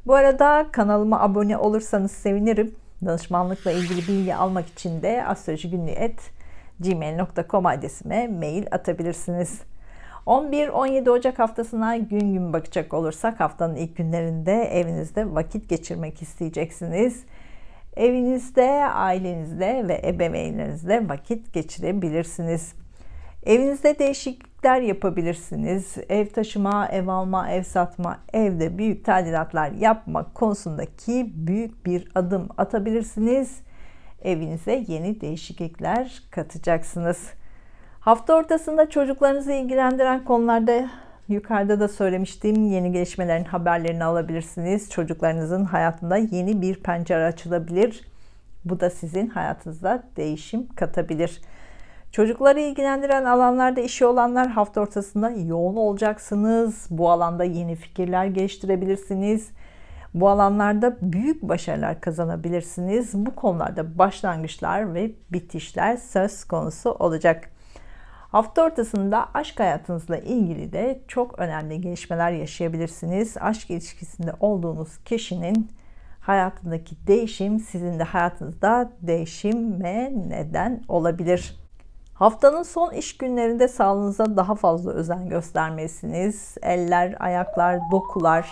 Bu arada kanalıma abone olursanız sevinirim. Danışmanlıkla ilgili bilgi almak için de astrolojigünlüğü@gmail.com adresime mail atabilirsiniz. 11-17 Ocak haftasına gün gün bakacak olursak haftanın ilk günlerinde evinizde vakit geçirmek isteyeceksiniz. Evinizde, ailenizle ve ebeveynlerinizle vakit geçirebilirsiniz. Evinizde değişiklikler yapabilirsiniz. Ev taşıma, ev alma, ev satma, evde büyük tadilatlar yapmak konusundaki büyük bir adım atabilirsiniz. Evinize yeni değişiklikler katacaksınız. Hafta ortasında çocuklarınızı ilgilendiren konularda yukarıda da söylemiştim. Yeni gelişmelerin haberlerini alabilirsiniz. Çocuklarınızın hayatında yeni bir pencere açılabilir. Bu da sizin hayatınızda değişim katabilir. Çocukları ilgilendiren alanlarda işi olanlar hafta ortasında yoğun olacaksınız. Bu alanda yeni fikirler geliştirebilirsiniz. Bu alanlarda büyük başarılar kazanabilirsiniz. Bu konularda başlangıçlar ve bitişler söz konusu olacak. Hafta ortasında aşk hayatınızla ilgili de çok önemli gelişmeler yaşayabilirsiniz. Aşk ilişkisinde olduğunuz kişinin hayatındaki değişim sizin de hayatınızda değişime neden olabilir. Haftanın son iş günlerinde sağlığınıza daha fazla özen göstermelisiniz. Eller, ayaklar, dokular,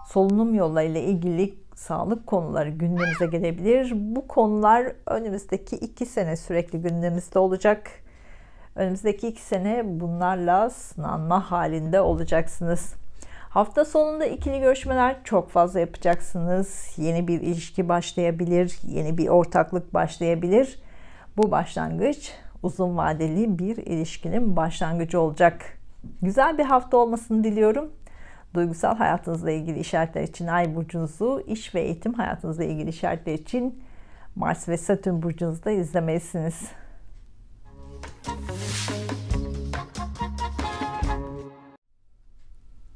solunum yollarıyla ilgili sağlık konuları gündemimize gelebilir. Bu konular önümüzdeki 2 sene sürekli gündemimizde olacak. Önümüzdeki 2 sene bunlarla sınanma halinde olacaksınız. Hafta sonunda ikili görüşmeler çok fazla yapacaksınız. Yeni bir ilişki başlayabilir, yeni bir ortaklık başlayabilir. Bu başlangıç uzun vadeli bir ilişkinin başlangıcı olacak. Güzel bir hafta olmasını diliyorum. Duygusal hayatınızla ilgili işaretler için Ay burcunuzu, iş ve eğitim hayatınızla ilgili işaretler için Mars ve Satürn burcunuzda izlemelisiniz.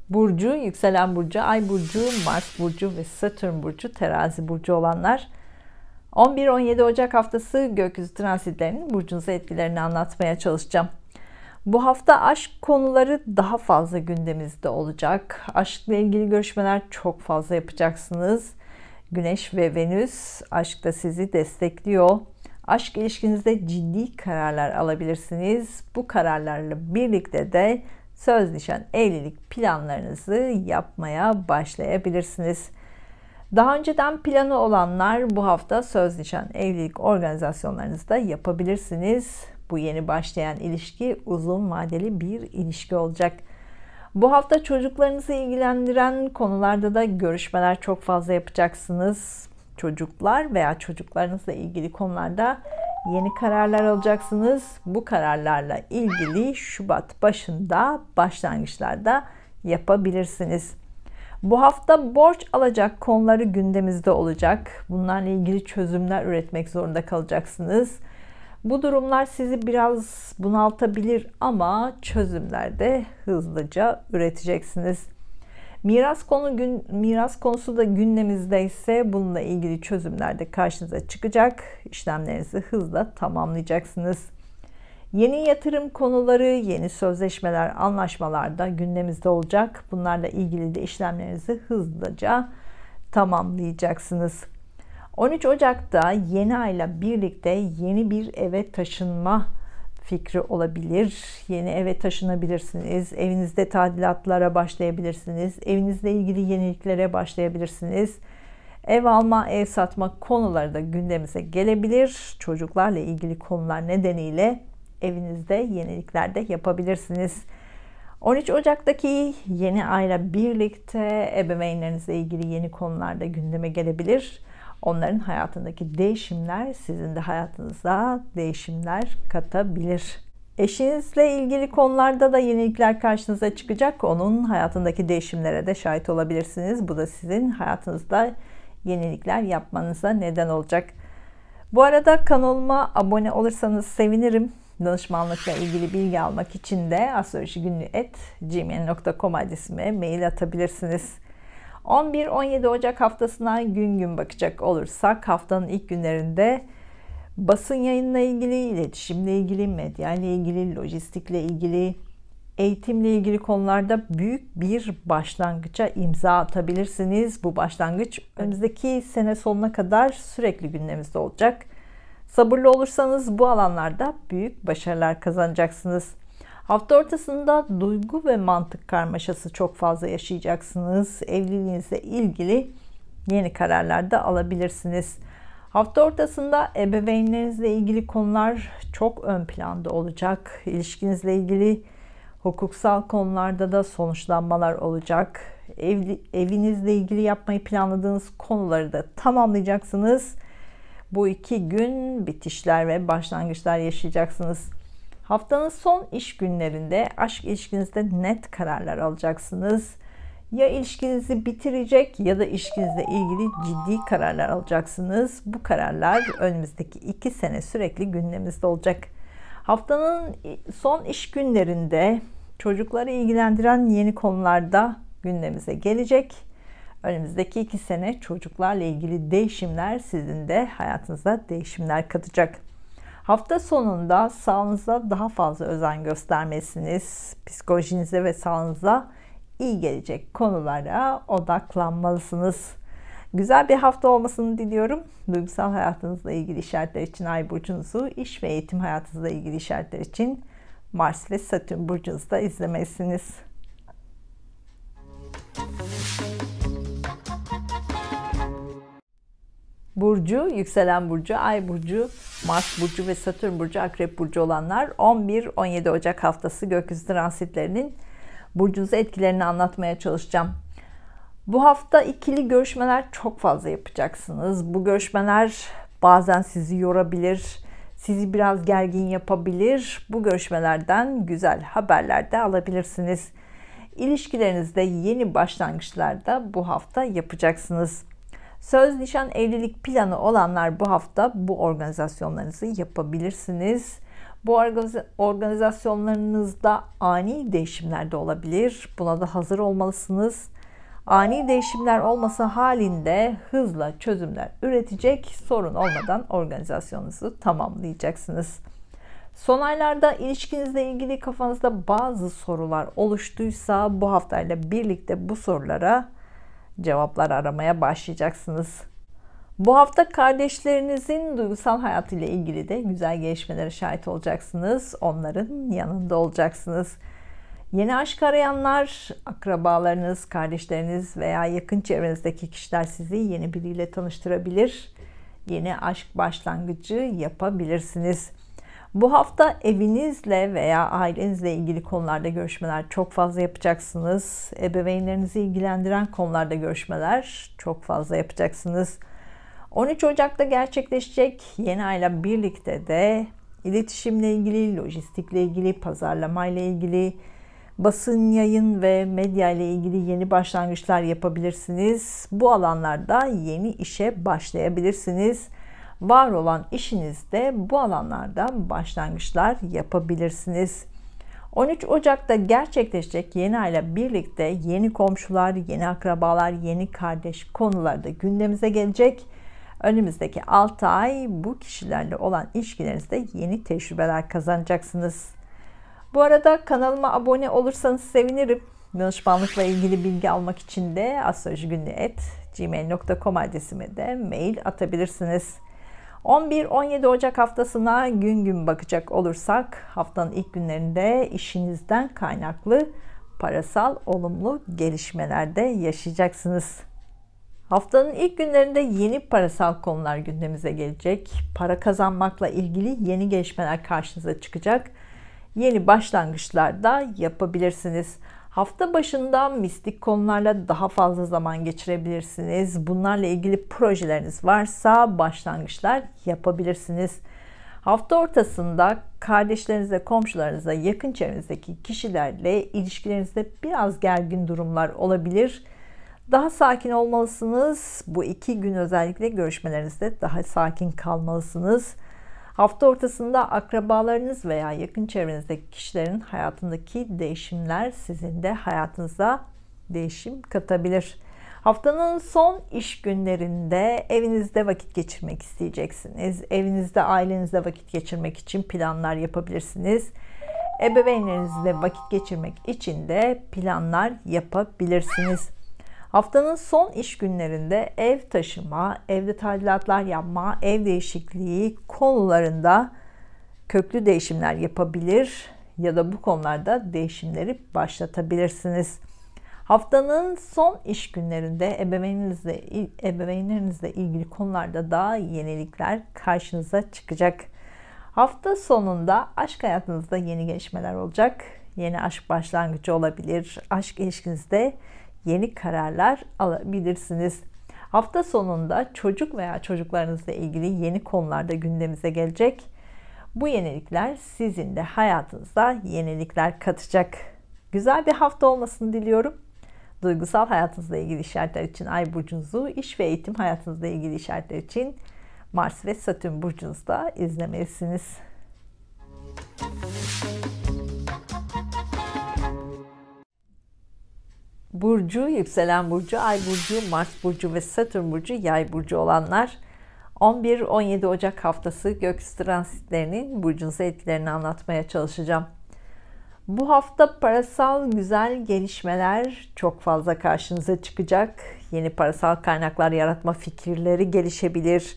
Burcu, yükselen burcu, Ay burcu, Mars burcu ve Satürn burcu, Terazi burcu olanlar 11-17 Ocak haftası gökyüzü transitlerinin burcunuza etkilerini anlatmaya çalışacağım. Bu hafta aşk konuları daha fazla gündemimizde olacak. Aşkla ilgili görüşmeler çok fazla yapacaksınız. Güneş ve Venüs aşkta sizi destekliyor. Aşk ilişkinizde ciddi kararlar alabilirsiniz. Bu kararlarla birlikte de söz, nişan, evlilik planlarınızı yapmaya başlayabilirsiniz. Daha önceden planı olanlar bu hafta söz, nişan, evlilik organizasyonlarınızı da yapabilirsiniz. Bu yeni başlayan ilişki uzun vadeli bir ilişki olacak. Bu hafta çocuklarınızı ilgilendiren konularda da görüşmeler çok fazla yapacaksınız. Çocuklar veya çocuklarınızla ilgili konularda yeni kararlar alacaksınız. Bu kararlarla ilgili Şubat başında başlangıçlarda yapabilirsiniz. Bu hafta borç alacak konuları gündemimizde olacak. Bunlarla ilgili çözümler üretmek zorunda kalacaksınız. Bu durumlar sizi biraz bunaltabilir ama çözümler de hızlıca üreteceksiniz. Miras konusu da gündeminizdeyse bununla ilgili çözümler de karşınıza çıkacak. İşlemlerinizi hızla tamamlayacaksınız. Yeni yatırım konuları, yeni sözleşmeler, anlaşmalar da gündeminizde olacak. Bunlarla ilgili de işlemlerinizi hızlıca tamamlayacaksınız. 13 Ocak'ta yeni ayla birlikte yeni bir eve taşınma fikri olabilir. Yeni eve taşınabilirsiniz. Evinizde tadilatlara başlayabilirsiniz. Evinizle ilgili yeniliklere başlayabilirsiniz. Ev alma, ev satma konuları da gündemimize gelebilir. Çocuklarla ilgili konular nedeniyle evinizde yenilikler de yapabilirsiniz. 13 Ocak'taki yeni ayla birlikte ebeveynlerinizle ilgili yeni konular da gündeme gelebilir. Onların hayatındaki değişimler sizin de hayatınıza değişimler katabilir. Eşinizle ilgili konularda da yenilikler karşınıza çıkacak. Onun hayatındaki değişimlere de şahit olabilirsiniz. Bu da sizin hayatınızda yenilikler yapmanıza neden olacak. Bu arada kanalıma abone olursanız sevinirim. Danışmanlıkla ilgili bilgi almak için de astrolojigünlüğü@gmail.com adresime mail atabilirsiniz. 11-17 Ocak haftasına gün gün bakacak olursak haftanın ilk günlerinde basın yayınla ilgili, iletişimle ilgili, medya ile ilgili, lojistikle ilgili, eğitimle ilgili konularda büyük bir başlangıça imza atabilirsiniz. Bu başlangıç önümüzdeki sene sonuna kadar sürekli gündeminizde olacak. Sabırlı olursanız bu alanlarda büyük başarılar kazanacaksınız. Hafta ortasında duygu ve mantık karmaşası çok fazla yaşayacaksınız. Evliliğinizle ilgili yeni kararlar da alabilirsiniz. Hafta ortasında ebeveynlerinizle ilgili konular çok ön planda olacak. İlişkinizle ilgili hukuksal konularda da sonuçlanmalar olacak. Evinizle ilgili yapmayı planladığınız konuları da tamamlayacaksınız. Bu 2 gün bitişler ve başlangıçlar yaşayacaksınız. Haftanın son iş günlerinde aşk ilişkinizde net kararlar alacaksınız. Ya ilişkinizi bitirecek ya da ilişkinizle ilgili ciddi kararlar alacaksınız. Bu kararlar önümüzdeki 2 sene sürekli gündeminizde olacak. Haftanın son iş günlerinde çocukları ilgilendiren yeni konularda gündemimize gelecek. Önümüzdeki 2 sene çocuklarla ilgili değişimler sizin de hayatınıza değişimler katacak. Hafta sonunda sağlığınıza daha fazla özen göstermelisiniz. Psikolojinize ve sağlığınıza iyi gelecek konulara odaklanmalısınız. Güzel bir hafta olmasını diliyorum. Duygusal hayatınızla ilgili işaretler için Ay burcunuzu, iş ve eğitim hayatınızla ilgili işaretler için Mars ve Satürn burcunuzda izlemelisiniz. Burcu, yükselen burcu, ay burcu, Mars burcu ve Satürn burcu, Akrep burcu olanlar 11-17 Ocak haftası gökyüzü transitlerinin burcunuza etkilerini anlatmaya çalışacağım. Bu hafta ikili görüşmeler çok fazla yapacaksınız. Bu görüşmeler bazen sizi yorabilir, sizi biraz gergin yapabilir. Bu görüşmelerden güzel haberler de alabilirsiniz. İlişkilerinizde yeni başlangıçlar da bu hafta yapacaksınız. Söz, nişan, evlilik planı olanlar bu hafta bu organizasyonlarınızı yapabilirsiniz. Bu organizasyonlarınızda ani değişimler de olabilir. Buna da hazır olmalısınız. Ani değişimler olması halinde hızla çözümler üretecek, sorun olmadan organizasyonunuzu tamamlayacaksınız. Son aylarda ilişkinizle ilgili kafanızda bazı sorular oluştuysa bu haftayla birlikte bu sorulara cevaplar aramaya başlayacaksınız. Bu hafta kardeşlerinizin duygusal hayatıyla ilgili de güzel gelişmelere şahit olacaksınız. Onların yanında olacaksınız. Yeni aşk arayanlar, akrabalarınız, kardeşleriniz veya yakın çevrenizdeki kişiler sizi yeni biriyle tanıştırabilir. Yeni aşk başlangıcı yapabilirsiniz. Bu hafta evinizle veya ailenizle ilgili konularda görüşmeler çok fazla yapacaksınız. Ebeveynlerinizi ilgilendiren konularda görüşmeler çok fazla yapacaksınız. 13 Ocak'ta gerçekleşecek yeni ayla birlikte de iletişimle ilgili, lojistikle ilgili, pazarlamayla ilgili, basın, yayın ve medya ile ilgili yeni başlangıçlar yapabilirsiniz. Bu alanlarda yeni işe başlayabilirsiniz. Var olan işinizde bu alanlarda başlangıçlar yapabilirsiniz. 13 Ocak'ta gerçekleşecek yeni ayla birlikte yeni komşular, yeni akrabalar, yeni kardeş konuları da gündemimize gelecek. Önümüzdeki 6 ay bu kişilerle olan ilişkilerinizde yeni tecrübeler kazanacaksınız. Bu arada kanalıma abone olursanız sevinirim. Danışmanlıkla ilgili bilgi almak için de astrolojigünlüğü@gmail.com adresime de mail atabilirsiniz. 11-17 Ocak haftasına gün gün bakacak olursak haftanın ilk günlerinde işinizden kaynaklı parasal olumlu gelişmelerde yaşayacaksınız. Haftanın ilk günlerinde yeni parasal konular gündemimize gelecek. Para kazanmakla ilgili yeni gelişmeler karşınıza çıkacak. Yeni başlangıçlar da yapabilirsiniz. Hafta başında mistik konularla daha fazla zaman geçirebilirsiniz. Bunlarla ilgili projeleriniz varsa başlangıçlar yapabilirsiniz. Hafta ortasında kardeşlerinizle, komşularınızla, yakın çevrenizdeki kişilerle ilişkilerinizde biraz gergin durumlar olabilir. Daha sakin olmalısınız. Bu 2 gün özellikle görüşmelerinizde daha sakin kalmalısınız. Hafta ortasında akrabalarınız veya yakın çevrenizdeki kişilerin hayatındaki değişimler sizin de hayatınıza değişim katabilir. Haftanın son iş günlerinde evinizde vakit geçirmek isteyeceksiniz. Evinizde, ailenizle vakit geçirmek için planlar yapabilirsiniz. Ebeveynlerinizle vakit geçirmek için de planlar yapabilirsiniz. Haftanın son iş günlerinde ev taşıma, evde tadilatlar yapma, ev değişikliği konularında köklü değişimler yapabilir ya da bu konularda değişimleri başlatabilirsiniz. Haftanın son iş günlerinde ebeveynlerinizle ilgili konularda da yenilikler karşınıza çıkacak. Hafta sonunda aşk hayatınızda yeni gelişmeler olacak. Yeni aşk başlangıcı olabilir. Aşk ilişkinizde yeni kararlar alabilirsiniz. Hafta sonunda çocuk veya çocuklarınızla ilgili yeni konularda gündemimize gelecek. Bu yenilikler sizin de hayatınıza yenilikler katacak. Güzel bir hafta olmasını diliyorum. Duygusal hayatınızla ilgili işaretler için Ay burcunuzu, iş ve eğitim hayatınızla ilgili işaretler için Mars ve Satürn burcunuzda izlemelisiniz. Burcu, yükselen burcu, ay burcu, Mars burcu ve Satürn burcu, yay burcu olanlar 11-17 Ocak haftası gökyüzü transitlerinin burcunuza etkilerini anlatmaya çalışacağım. Bu hafta parasal güzel gelişmeler çok fazla karşınıza çıkacak. Yeni parasal kaynaklar yaratma fikirleri gelişebilir.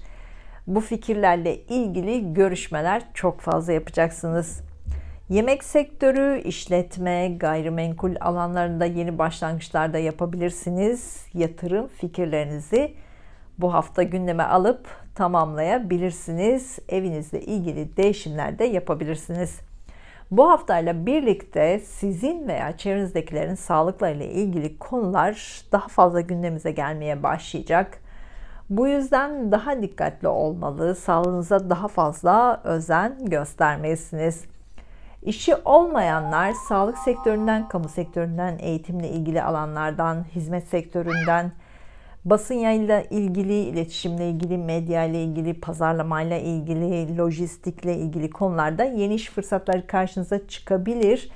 Bu fikirlerle ilgili görüşmeler çok fazla yapacaksınız. Yemek sektörü, işletme, gayrimenkul alanlarında yeni başlangıçlar da yapabilirsiniz. Yatırım fikirlerinizi bu hafta gündeme alıp tamamlayabilirsiniz. Evinizle ilgili değişimler de yapabilirsiniz. Bu haftayla birlikte sizin veya çevrenizdekilerin sağlıklarıyla ilgili konular daha fazla gündemimize gelmeye başlayacak. Bu yüzden daha dikkatli olmalı, sağlığınıza daha fazla özen göstermelisiniz. İşi olmayanlar sağlık sektöründen, kamu sektöründen, eğitimle ilgili alanlardan, hizmet sektöründen, basın yayıyla ilgili, iletişimle ilgili, medya ile ilgili, pazarlamayla ilgili, lojistikle ilgili konularda yeni iş fırsatları karşınıza çıkabilir.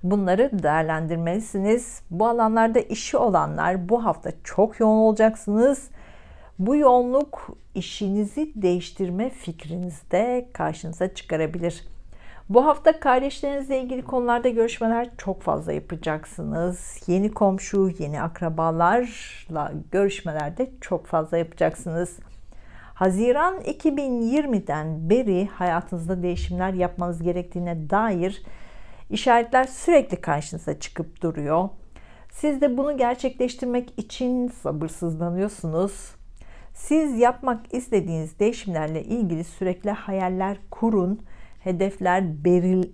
Bunları değerlendirmelisiniz. Bu alanlarda işi olanlar bu hafta çok yoğun olacaksınız. Bu yoğunluk işinizi değiştirme fikrinizi de karşınıza çıkarabilir. Bu hafta kardeşlerinizle ilgili konularda görüşmeler çok fazla yapacaksınız. Yeni komşu, yeni akrabalarla görüşmelerde çok fazla yapacaksınız. Haziran 2020'den beri hayatınızda değişimler yapmanız gerektiğine dair işaretler sürekli karşınıza çıkıp duruyor. Siz de bunu gerçekleştirmek için sabırsızlanıyorsunuz. Siz yapmak istediğiniz değişimlerle ilgili sürekli hayaller kurun, hedefler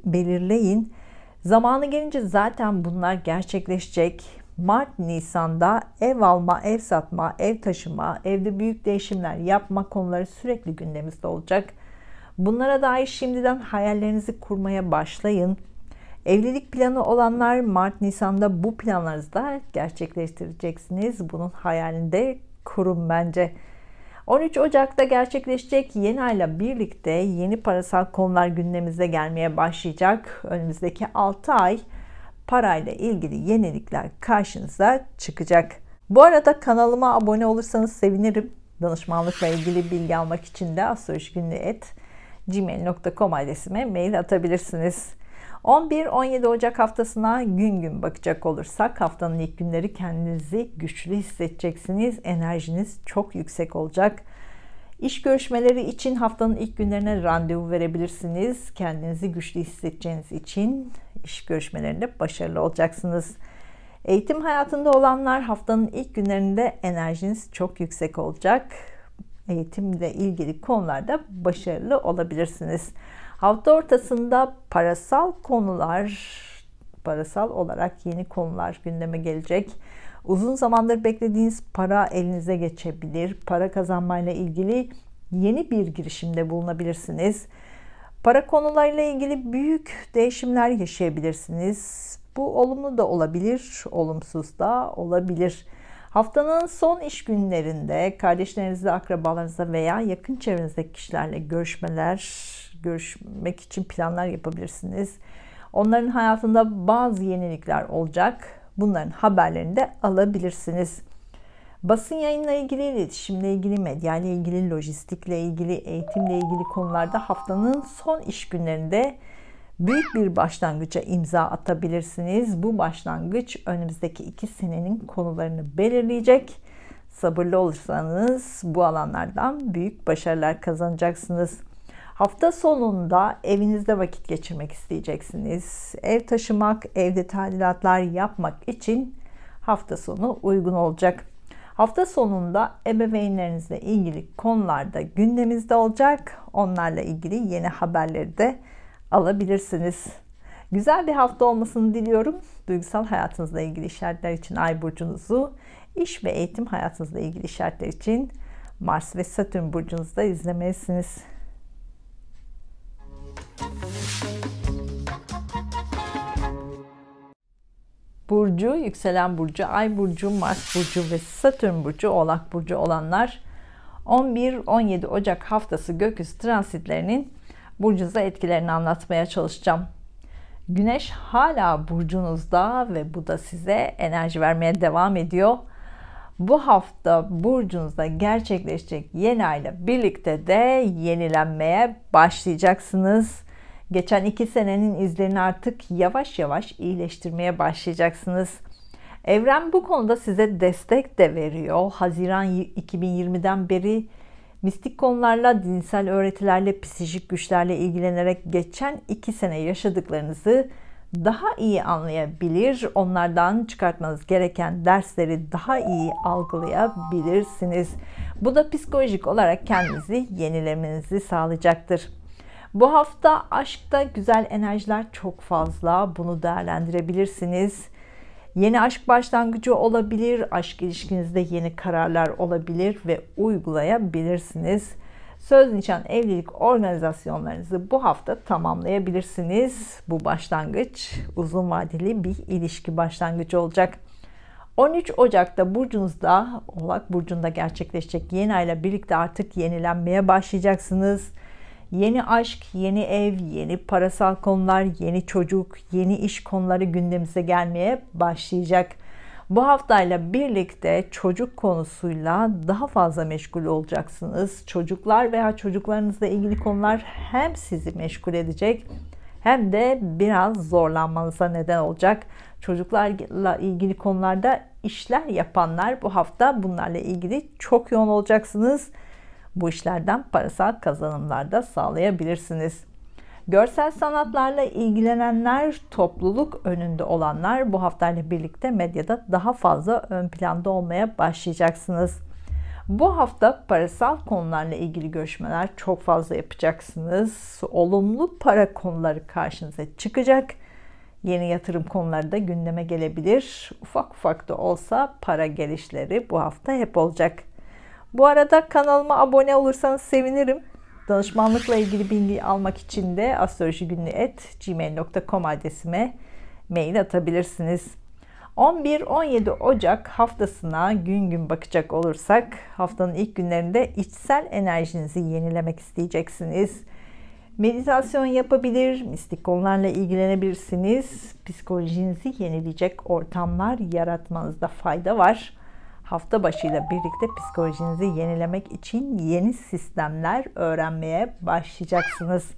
belirleyin. Zamanı gelince zaten bunlar gerçekleşecek. Mart-Nisan'da ev alma, ev satma, ev taşıma, evde büyük değişimler yapma konuları sürekli gündemimizde olacak. Bunlara dair şimdiden hayallerinizi kurmaya başlayın. Evlilik planı olanlar Mart-Nisan'da bu planlarınızı da gerçekleştireceksiniz. Bunun hayalini de kurun bence. 13 Ocak'ta gerçekleşecek yeni ayla birlikte yeni parasal konular gündemimize gelmeye başlayacak. Önümüzdeki 6 ay parayla ilgili yenilikler karşınıza çıkacak. Bu arada kanalıma abone olursanız sevinirim. Danışmanlıkla ilgili bilgi almak için de astrolojigünlüğü@gmail.com adresime mail atabilirsiniz. 11-17 Ocak haftasına gün gün bakacak olursak haftanın ilk günleri kendinizi güçlü hissedeceksiniz. Enerjiniz çok yüksek olacak. İş görüşmeleri için haftanın ilk günlerine randevu verebilirsiniz. Kendinizi güçlü hissedeceğiniz için iş görüşmelerinde başarılı olacaksınız. Eğitim hayatında olanlar haftanın ilk günlerinde enerjiniz çok yüksek olacak. Eğitimle ilgili konularda başarılı olabilirsiniz. Hafta ortasında parasal olarak yeni konular gündeme gelecek. Uzun zamandır beklediğiniz para elinize geçebilir. Para kazanmayla ilgili yeni bir girişimde bulunabilirsiniz. Para konularıyla ilgili büyük değişimler yaşayabilirsiniz. Bu olumlu da olabilir, olumsuz da olabilir. Haftanın son iş günlerinde kardeşlerinizle, akrabalarınızla veya yakın çevrenizdeki kişilerle görüşmek için planlar yapabilirsiniz. Onların hayatında bazı yenilikler olacak. Bunların haberlerini de alabilirsiniz. Basın yayınla ilgili, iletişimle ilgili, medya ile ilgili, lojistikle ilgili, eğitimle ilgili konularda haftanın son iş günlerinde büyük bir başlangıca imza atabilirsiniz. Bu başlangıç önümüzdeki 2 senenin konularını belirleyecek. Sabırlı olursanız bu alanlardan büyük başarılar kazanacaksınız. Hafta sonunda evinizde vakit geçirmek isteyeceksiniz. Ev taşımak, evde tadilatlar yapmak için hafta sonu uygun olacak. Hafta sonunda ebeveynlerinizle ilgili konularda gündeminizde olacak. Onlarla ilgili yeni haberleri de alabilirsiniz. Güzel bir hafta olmasını diliyorum. Duygusal hayatınızla ilgili işaretler için Ay burcunuzu, iş ve eğitim hayatınızla ilgili işaretler için Mars ve Satürn burcunuzda izlemelisiniz. Burcu, yükselen burcu, Ay burcu, Mars burcu ve Satürn burcu, Oğlak burcu olanlar 11-17 Ocak haftası gökyüzü transitlerinin burcunuza etkilerini anlatmaya çalışacağım. Güneş hala burcunuzda ve bu da size enerji vermeye devam ediyor. Bu hafta burcunuzda gerçekleşecek yeni ayla birlikte de yenilenmeye başlayacaksınız. Geçen 2 senenin izlerini artık yavaş yavaş iyileştirmeye başlayacaksınız. Evren bu konuda size destek de veriyor. Haziran 2020'den beri mistik konularla, dinsel öğretilerle, psikolojik güçlerle ilgilenerek geçen 2 sene yaşadıklarınızı daha iyi anlayabilir, onlardan çıkartmanız gereken dersleri daha iyi algılayabilirsiniz. Bu da psikolojik olarak kendinizi yenilemenizi sağlayacaktır. Bu hafta aşkta güzel enerjiler çok fazla. Bunu değerlendirebilirsiniz. Yeni aşk başlangıcı olabilir. Aşk ilişkinizde yeni kararlar olabilir ve uygulayabilirsiniz. Söz, nişan, evlilik organizasyonlarınızı bu hafta tamamlayabilirsiniz. Bu başlangıç uzun vadeli bir ilişki başlangıcı olacak. 13 Ocak'ta burcunuzda, Oğlak burcunda gerçekleşecek yeni ayla birlikte artık yenilenmeye başlayacaksınız. Yeni aşk, yeni ev, yeni parasal konular, yeni çocuk, yeni iş konuları gündemimize gelmeye başlayacak. Bu haftayla birlikte çocuk konusuyla daha fazla meşgul olacaksınız. Çocuklar veya çocuklarınızla ilgili konular hem sizi meşgul edecek hem de biraz zorlanmanıza neden olacak. Çocuklarla ilgili konularda işler yapanlar bu hafta bunlarla ilgili çok yoğun olacaksınız. Bu işlerden parasal kazanımlar da sağlayabilirsiniz. Görsel sanatlarla ilgilenenler, topluluk önünde olanlar bu haftayla birlikte medyada daha fazla ön planda olmaya başlayacaksınız. Bu hafta parasal konularla ilgili görüşmeler çok fazla yapacaksınız. Olumlu para konuları karşınıza çıkacak. Yeni yatırım konuları da gündeme gelebilir. Ufak ufak da olsa para gelişleri bu hafta hep olacak. Bu arada kanalıma abone olursanız sevinirim. Danışmanlıkla ilgili bilgi almak için de astrolojigünlüğü@gmail.com adresime mail atabilirsiniz. 11-17 Ocak haftasına gün gün bakacak olursak haftanın ilk günlerinde içsel enerjinizi yenilemek isteyeceksiniz. Meditasyon yapabilir, mistik konularla ilgilenebilirsiniz. Psikolojinizi yenileyecek ortamlar yaratmanızda fayda var. Hafta başıyla birlikte psikolojinizi yenilemek için yeni sistemler öğrenmeye başlayacaksınız.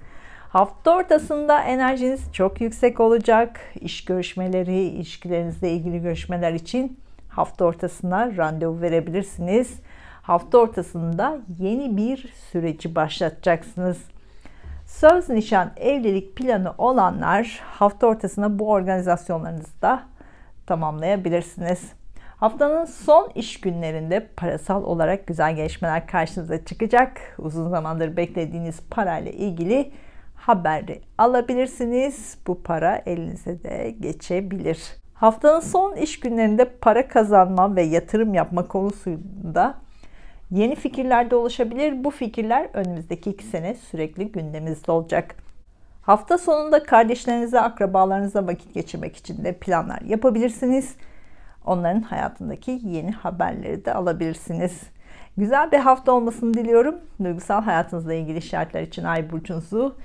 Hafta ortasında enerjiniz çok yüksek olacak. İş görüşmeleri, ilişkilerinizle ilgili görüşmeler için hafta ortasına randevu verebilirsiniz. Hafta ortasında yeni bir süreci başlatacaksınız. Söz, nişan, evlilik planı olanlar hafta ortasında bu organizasyonlarınızı da tamamlayabilirsiniz. Haftanın son iş günlerinde parasal olarak güzel gelişmeler karşınıza çıkacak. Uzun zamandır beklediğiniz parayla ilgili haberi alabilirsiniz. Bu para elinize de geçebilir. Haftanın son iş günlerinde para kazanma ve yatırım yapma konusunda yeni fikirler de oluşabilir. Bu fikirler önümüzdeki 2 sene sürekli gündemimizde olacak. Hafta sonunda kardeşlerinize, akrabalarınıza vakit geçirmek için de planlar yapabilirsiniz. Onların hayatındaki yeni haberleri de alabilirsiniz. Güzel bir hafta olmasını diliyorum. Duygusal hayatınızla ilgili işaretler için Ay burcunuzu,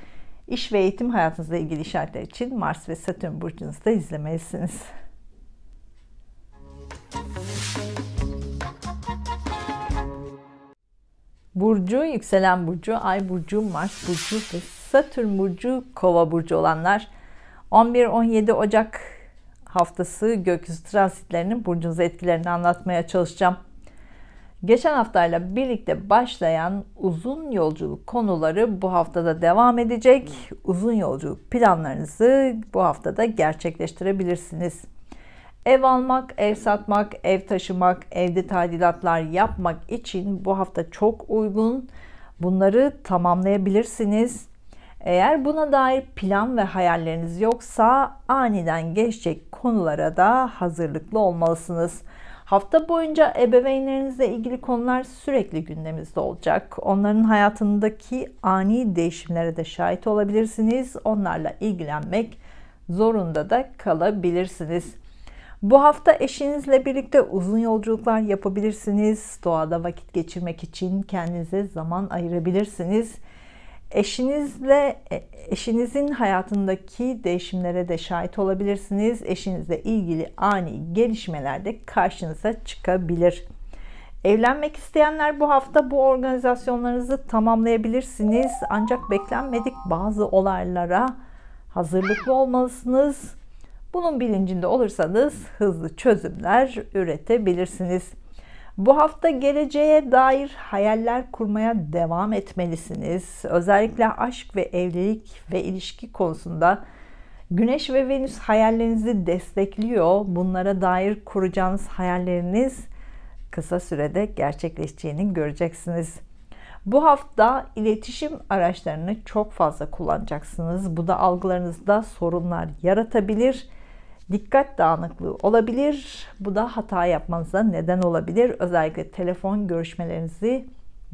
iş ve eğitim hayatınızla ilgili işaretler için Mars ve Satürn burcunuzu da izlemelisiniz. Burcu, yükselen burcu, Ay burcu, Mars burcu ve Satürn burcu, Kova burcu olanlar 11-17 Ocak haftası gökyüzü transitlerinin burcunuza etkilerini anlatmaya çalışacağım. Geçen haftayla birlikte başlayan uzun yolculuk konuları bu haftada devam edecek. Uzun yolculuk planlarınızı bu haftada gerçekleştirebilirsiniz. Ev almak, ev satmak, ev taşımak, evde tadilatlar yapmak için bu hafta çok uygun. Bunları tamamlayabilirsiniz. Eğer buna dair plan ve hayalleriniz yoksa aniden geçecek konulara da hazırlıklı olmalısınız. Hafta boyunca ebeveynlerinizle ilgili konular sürekli gündemimizde olacak. Onların hayatındaki ani değişimlere de şahit olabilirsiniz. Onlarla ilgilenmek zorunda da kalabilirsiniz. Bu hafta eşinizle birlikte uzun yolculuklar yapabilirsiniz. Doğada vakit geçirmek için kendinize zaman ayırabilirsiniz. Eşinizin hayatındaki değişimlere de şahit olabilirsiniz. Eşinizle ilgili ani gelişmeler de karşınıza çıkabilir. Evlenmek isteyenler bu hafta bu organizasyonlarınızı tamamlayabilirsiniz. Ancak beklenmedik bazı olaylara hazırlıklı olmalısınız. Bunun bilincinde olursanız hızlı çözümler üretebilirsiniz. Bu hafta geleceğe dair hayaller kurmaya devam etmelisiniz. Özellikle aşk ve evlilik ve ilişki konusunda Güneş ve Venüs hayallerinizi destekliyor. Bunlara dair kuracağınız hayalleriniz kısa sürede gerçekleşeceğini göreceksiniz. Bu hafta iletişim araçlarını çok fazla kullanacaksınız. Bu da algılarınızda sorunlar yaratabilir. Dikkat dağınıklığı olabilir. Bu da hata yapmanıza neden olabilir. Özellikle telefon görüşmelerinizi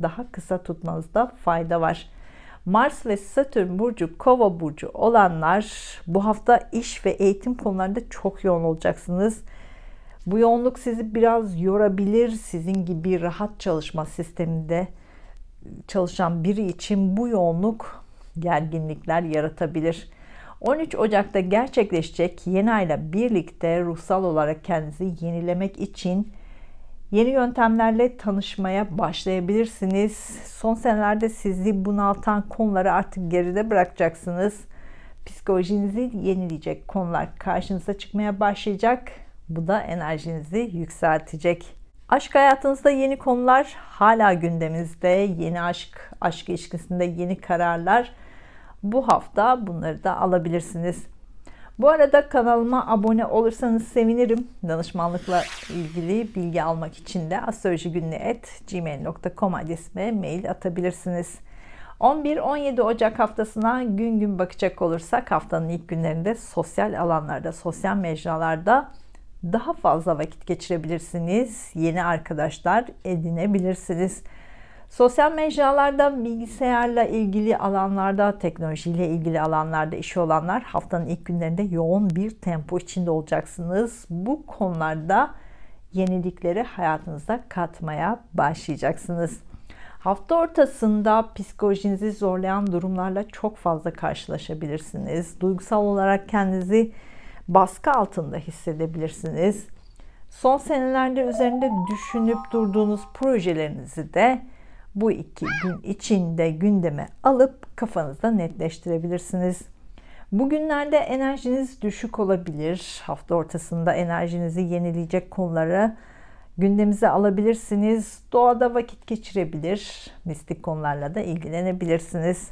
daha kısa tutmanızda fayda var. Mars ve Satürn burcu, Kova burcu olanlar bu hafta iş ve eğitim konularında çok yoğun olacaksınız. Bu yoğunluk sizi biraz yorabilir. Sizin gibi rahat çalışma sisteminde çalışan biri için bu yoğunluk gerginlikler yaratabilir. 13 Ocak'ta gerçekleşecek yeni ayla birlikte ruhsal olarak kendinizi yenilemek için yeni yöntemlerle tanışmaya başlayabilirsiniz. Son senelerde sizi bunaltan konuları artık geride bırakacaksınız. Psikolojinizi yenileyecek konular karşınıza çıkmaya başlayacak. Bu da enerjinizi yükseltecek. Aşk hayatınızda yeni konular hala gündeminizde. Yeni aşk ilişkisinde yeni kararlar. Bu hafta bunları da alabilirsiniz. Bu arada kanalıma abone olursanız sevinirim. Danışmanlıkla ilgili bilgi almak için de astrolojigünlü@gmail.com adresime mail atabilirsiniz. 11-17 Ocak haftasına gün gün bakacak olursak haftanın ilk günlerinde sosyal alanlarda, sosyal mecralarda daha fazla vakit geçirebilirsiniz. Yeni arkadaşlar edinebilirsiniz. Sosyal mecralarda, bilgisayarla ilgili alanlarda, teknolojiyle ilgili alanlarda işi olanlar haftanın ilk günlerinde yoğun bir tempo içinde olacaksınız. Bu konularda yenilikleri hayatınıza katmaya başlayacaksınız. Hafta ortasında psikolojinizi zorlayan durumlarla çok fazla karşılaşabilirsiniz. Duygusal olarak kendinizi baskı altında hissedebilirsiniz. Son senelerde üzerinde düşünüp durduğunuz projelerinizi de bu 2 gün içinde gündeme alıp kafanızda netleştirebilirsiniz. Bugünlerde enerjiniz düşük olabilir. Hafta ortasında enerjinizi yenileyecek konuları gündeminize alabilirsiniz. Doğada vakit geçirebilir. Mistik konularla da ilgilenebilirsiniz.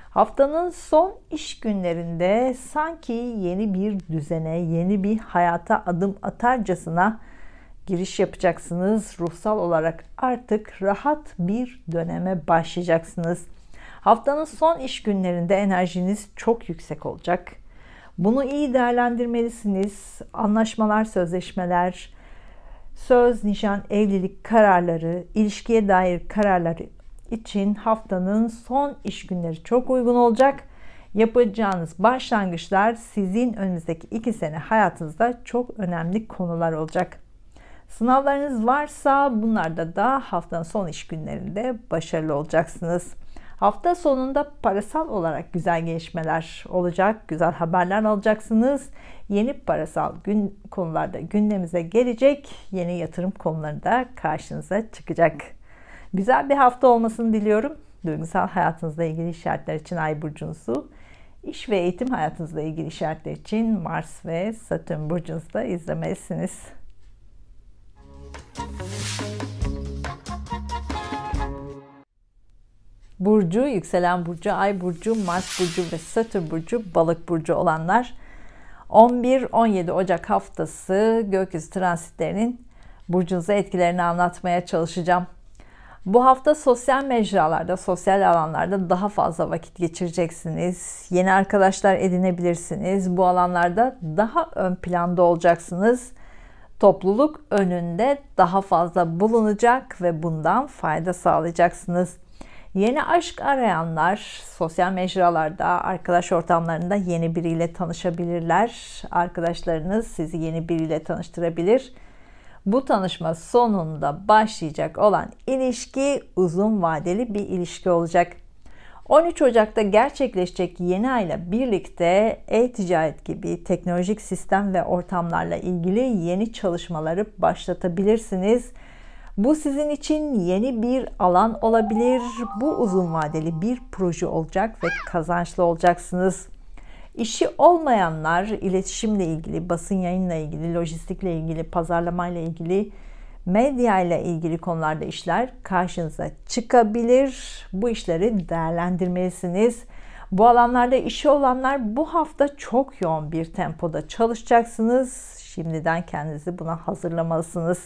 Haftanın son iş günlerinde sanki yeni bir düzene, yeni bir hayata adım atarcasına giriş yapacaksınız. Ruhsal olarak artık rahat bir döneme başlayacaksınız. Haftanın son iş günlerinde enerjiniz çok yüksek olacak. Bunu iyi değerlendirmelisiniz. Anlaşmalar, sözleşmeler, söz, nişan, evlilik kararları, ilişkiye dair kararları için haftanın son iş günleri çok uygun olacak. Yapacağınız başlangıçlar sizin önümüzdeki 2 sene hayatınızda çok önemli konular olacak. Sınavlarınız varsa bunlarda da haftanın son iş günlerinde başarılı olacaksınız. Hafta sonunda parasal olarak güzel gelişmeler olacak, güzel haberler alacaksınız. Yeni parasal konularda gündemimize gelecek, yeni yatırım konuları da karşınıza çıkacak. Güzel bir hafta olmasını diliyorum. Duygusal hayatınızla ilgili işaretler için Ay burcunuzu, iş ve eğitim hayatınızla ilgili işaretler için Mars ve Satürn burcunuzu da izlemelisiniz. Burcu, yükselen burcu, ay burcu, Mars burcu ve Satürn burcu, balık burcu olanlar 11-17 Ocak haftası gökyüzü transitlerinin burcunuza etkilerini anlatmaya çalışacağım. Bu hafta sosyal mecralarda, sosyal alanlarda daha fazla vakit geçireceksiniz. Yeni arkadaşlar edinebilirsiniz. Bu alanlarda daha ön planda olacaksınız. Topluluk önünde daha fazla bulunacak ve bundan fayda sağlayacaksınız. Yeni aşk arayanlar sosyal mecralarda, arkadaş ortamlarında yeni biriyle tanışabilirler. Arkadaşlarınız sizi yeni biriyle tanıştırabilir. Bu tanışma sonunda başlayacak olan ilişki uzun vadeli bir ilişki olacak. 13 Ocak'ta gerçekleşecek yeni ayla birlikte e-ticaret gibi teknolojik sistem ve ortamlarla ilgili yeni çalışmaları başlatabilirsiniz. Bu sizin için yeni bir alan olabilir. Bu uzun vadeli bir proje olacak ve kazançlı olacaksınız. İşi olmayanlar iletişimle ilgili, basın yayınla ilgili, lojistikle ilgili, pazarlamayla ilgili, medya ile ilgili konularda işler karşınıza çıkabilir. Bu işleri değerlendirmelisiniz. Bu alanlarda işi olanlar bu hafta çok yoğun bir tempoda çalışacaksınız. Şimdiden kendinizi buna hazırlamalısınız.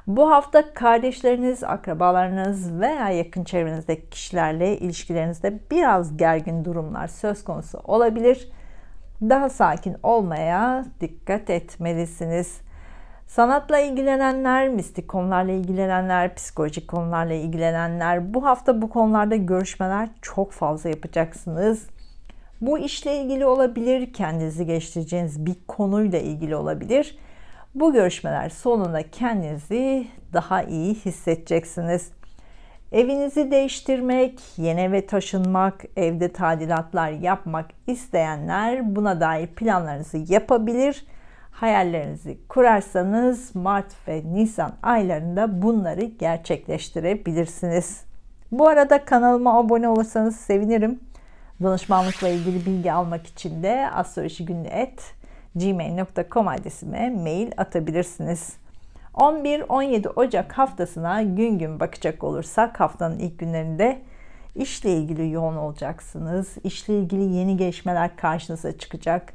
Bu hafta kardeşleriniz, akrabalarınız veya yakın çevrenizdeki kişilerle ilişkilerinizde biraz gergin durumlar söz konusu olabilir. Daha sakin olmaya dikkat etmelisiniz. Sanatla ilgilenenler, mistik konularla ilgilenenler, psikolojik konularla ilgilenenler bu hafta bu konularda görüşmeler çok fazla yapacaksınız. Bu işle ilgili olabilir, kendinizi geliştireceğiniz bir konuyla ilgili olabilir. Bu görüşmeler sonunda kendinizi daha iyi hissedeceksiniz. Evinizi değiştirmek, yeni eve taşınmak, evde tadilatlar yapmak isteyenler buna dair planlarınızı yapabilir. Hayallerinizi kurarsanız Mart ve Nisan aylarında bunları gerçekleştirebilirsiniz. Bu arada kanalıma abone olursanız sevinirim. Danışmanlıkla ilgili bilgi almak için de astrolojigünlü@gmail.com adresime mail atabilirsiniz. 11-17 Ocak haftasına gün gün bakacak olursak haftanın ilk günlerinde işle ilgili yoğun olacaksınız. İşle ilgili yeni gelişmeler karşınıza çıkacak.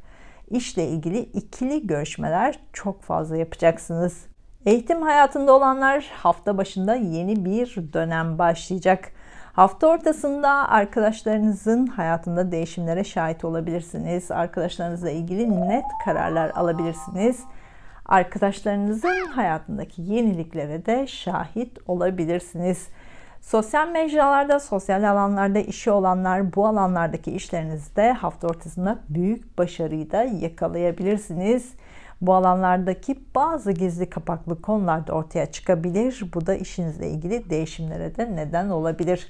İşle ilgili ikili görüşmeler çok fazla yapacaksınız. Eğitim hayatında olanlar hafta başında yeni bir dönem başlayacak. Hafta ortasında arkadaşlarınızın hayatında değişimlere şahit olabilirsiniz. Arkadaşlarınızla ilgili net kararlar alabilirsiniz. Arkadaşlarınızın hayatındaki yeniliklere de şahit olabilirsiniz. Sosyal mecralarda, sosyal alanlarda işi olanlar bu alanlardaki işlerinizde hafta ortasında büyük başarıyı da yakalayabilirsiniz. Bu alanlardaki bazı gizli kapaklı konular da ortaya çıkabilir. Bu da işinizle ilgili değişimlere de neden olabilir.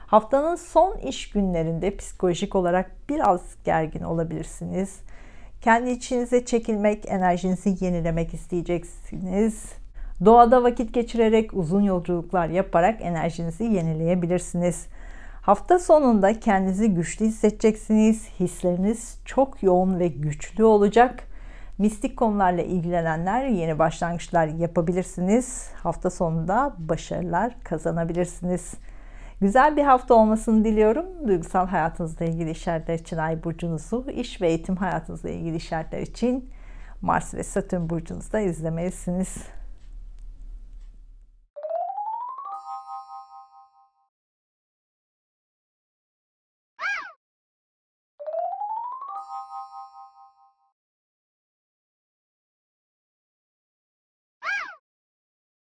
Haftanın son iş günlerinde psikolojik olarak biraz gergin olabilirsiniz. Kendi içinize çekilmek, enerjinizi yenilemek isteyeceksiniz. Doğada vakit geçirerek, uzun yolculuklar yaparak enerjinizi yenileyebilirsiniz. Hafta sonunda kendinizi güçlü hissedeceksiniz. Hisleriniz çok yoğun ve güçlü olacak. Mistik konularla ilgilenenler yeni başlangıçlar yapabilirsiniz. Hafta sonunda başarılar kazanabilirsiniz. Güzel bir hafta olmasını diliyorum. Duygusal hayatınızla ilgili işaretler için Ay burcunuzu, iş ve eğitim hayatınızla ilgili işaretler için Mars ve Satürn burcunuzda izlemelisiniz.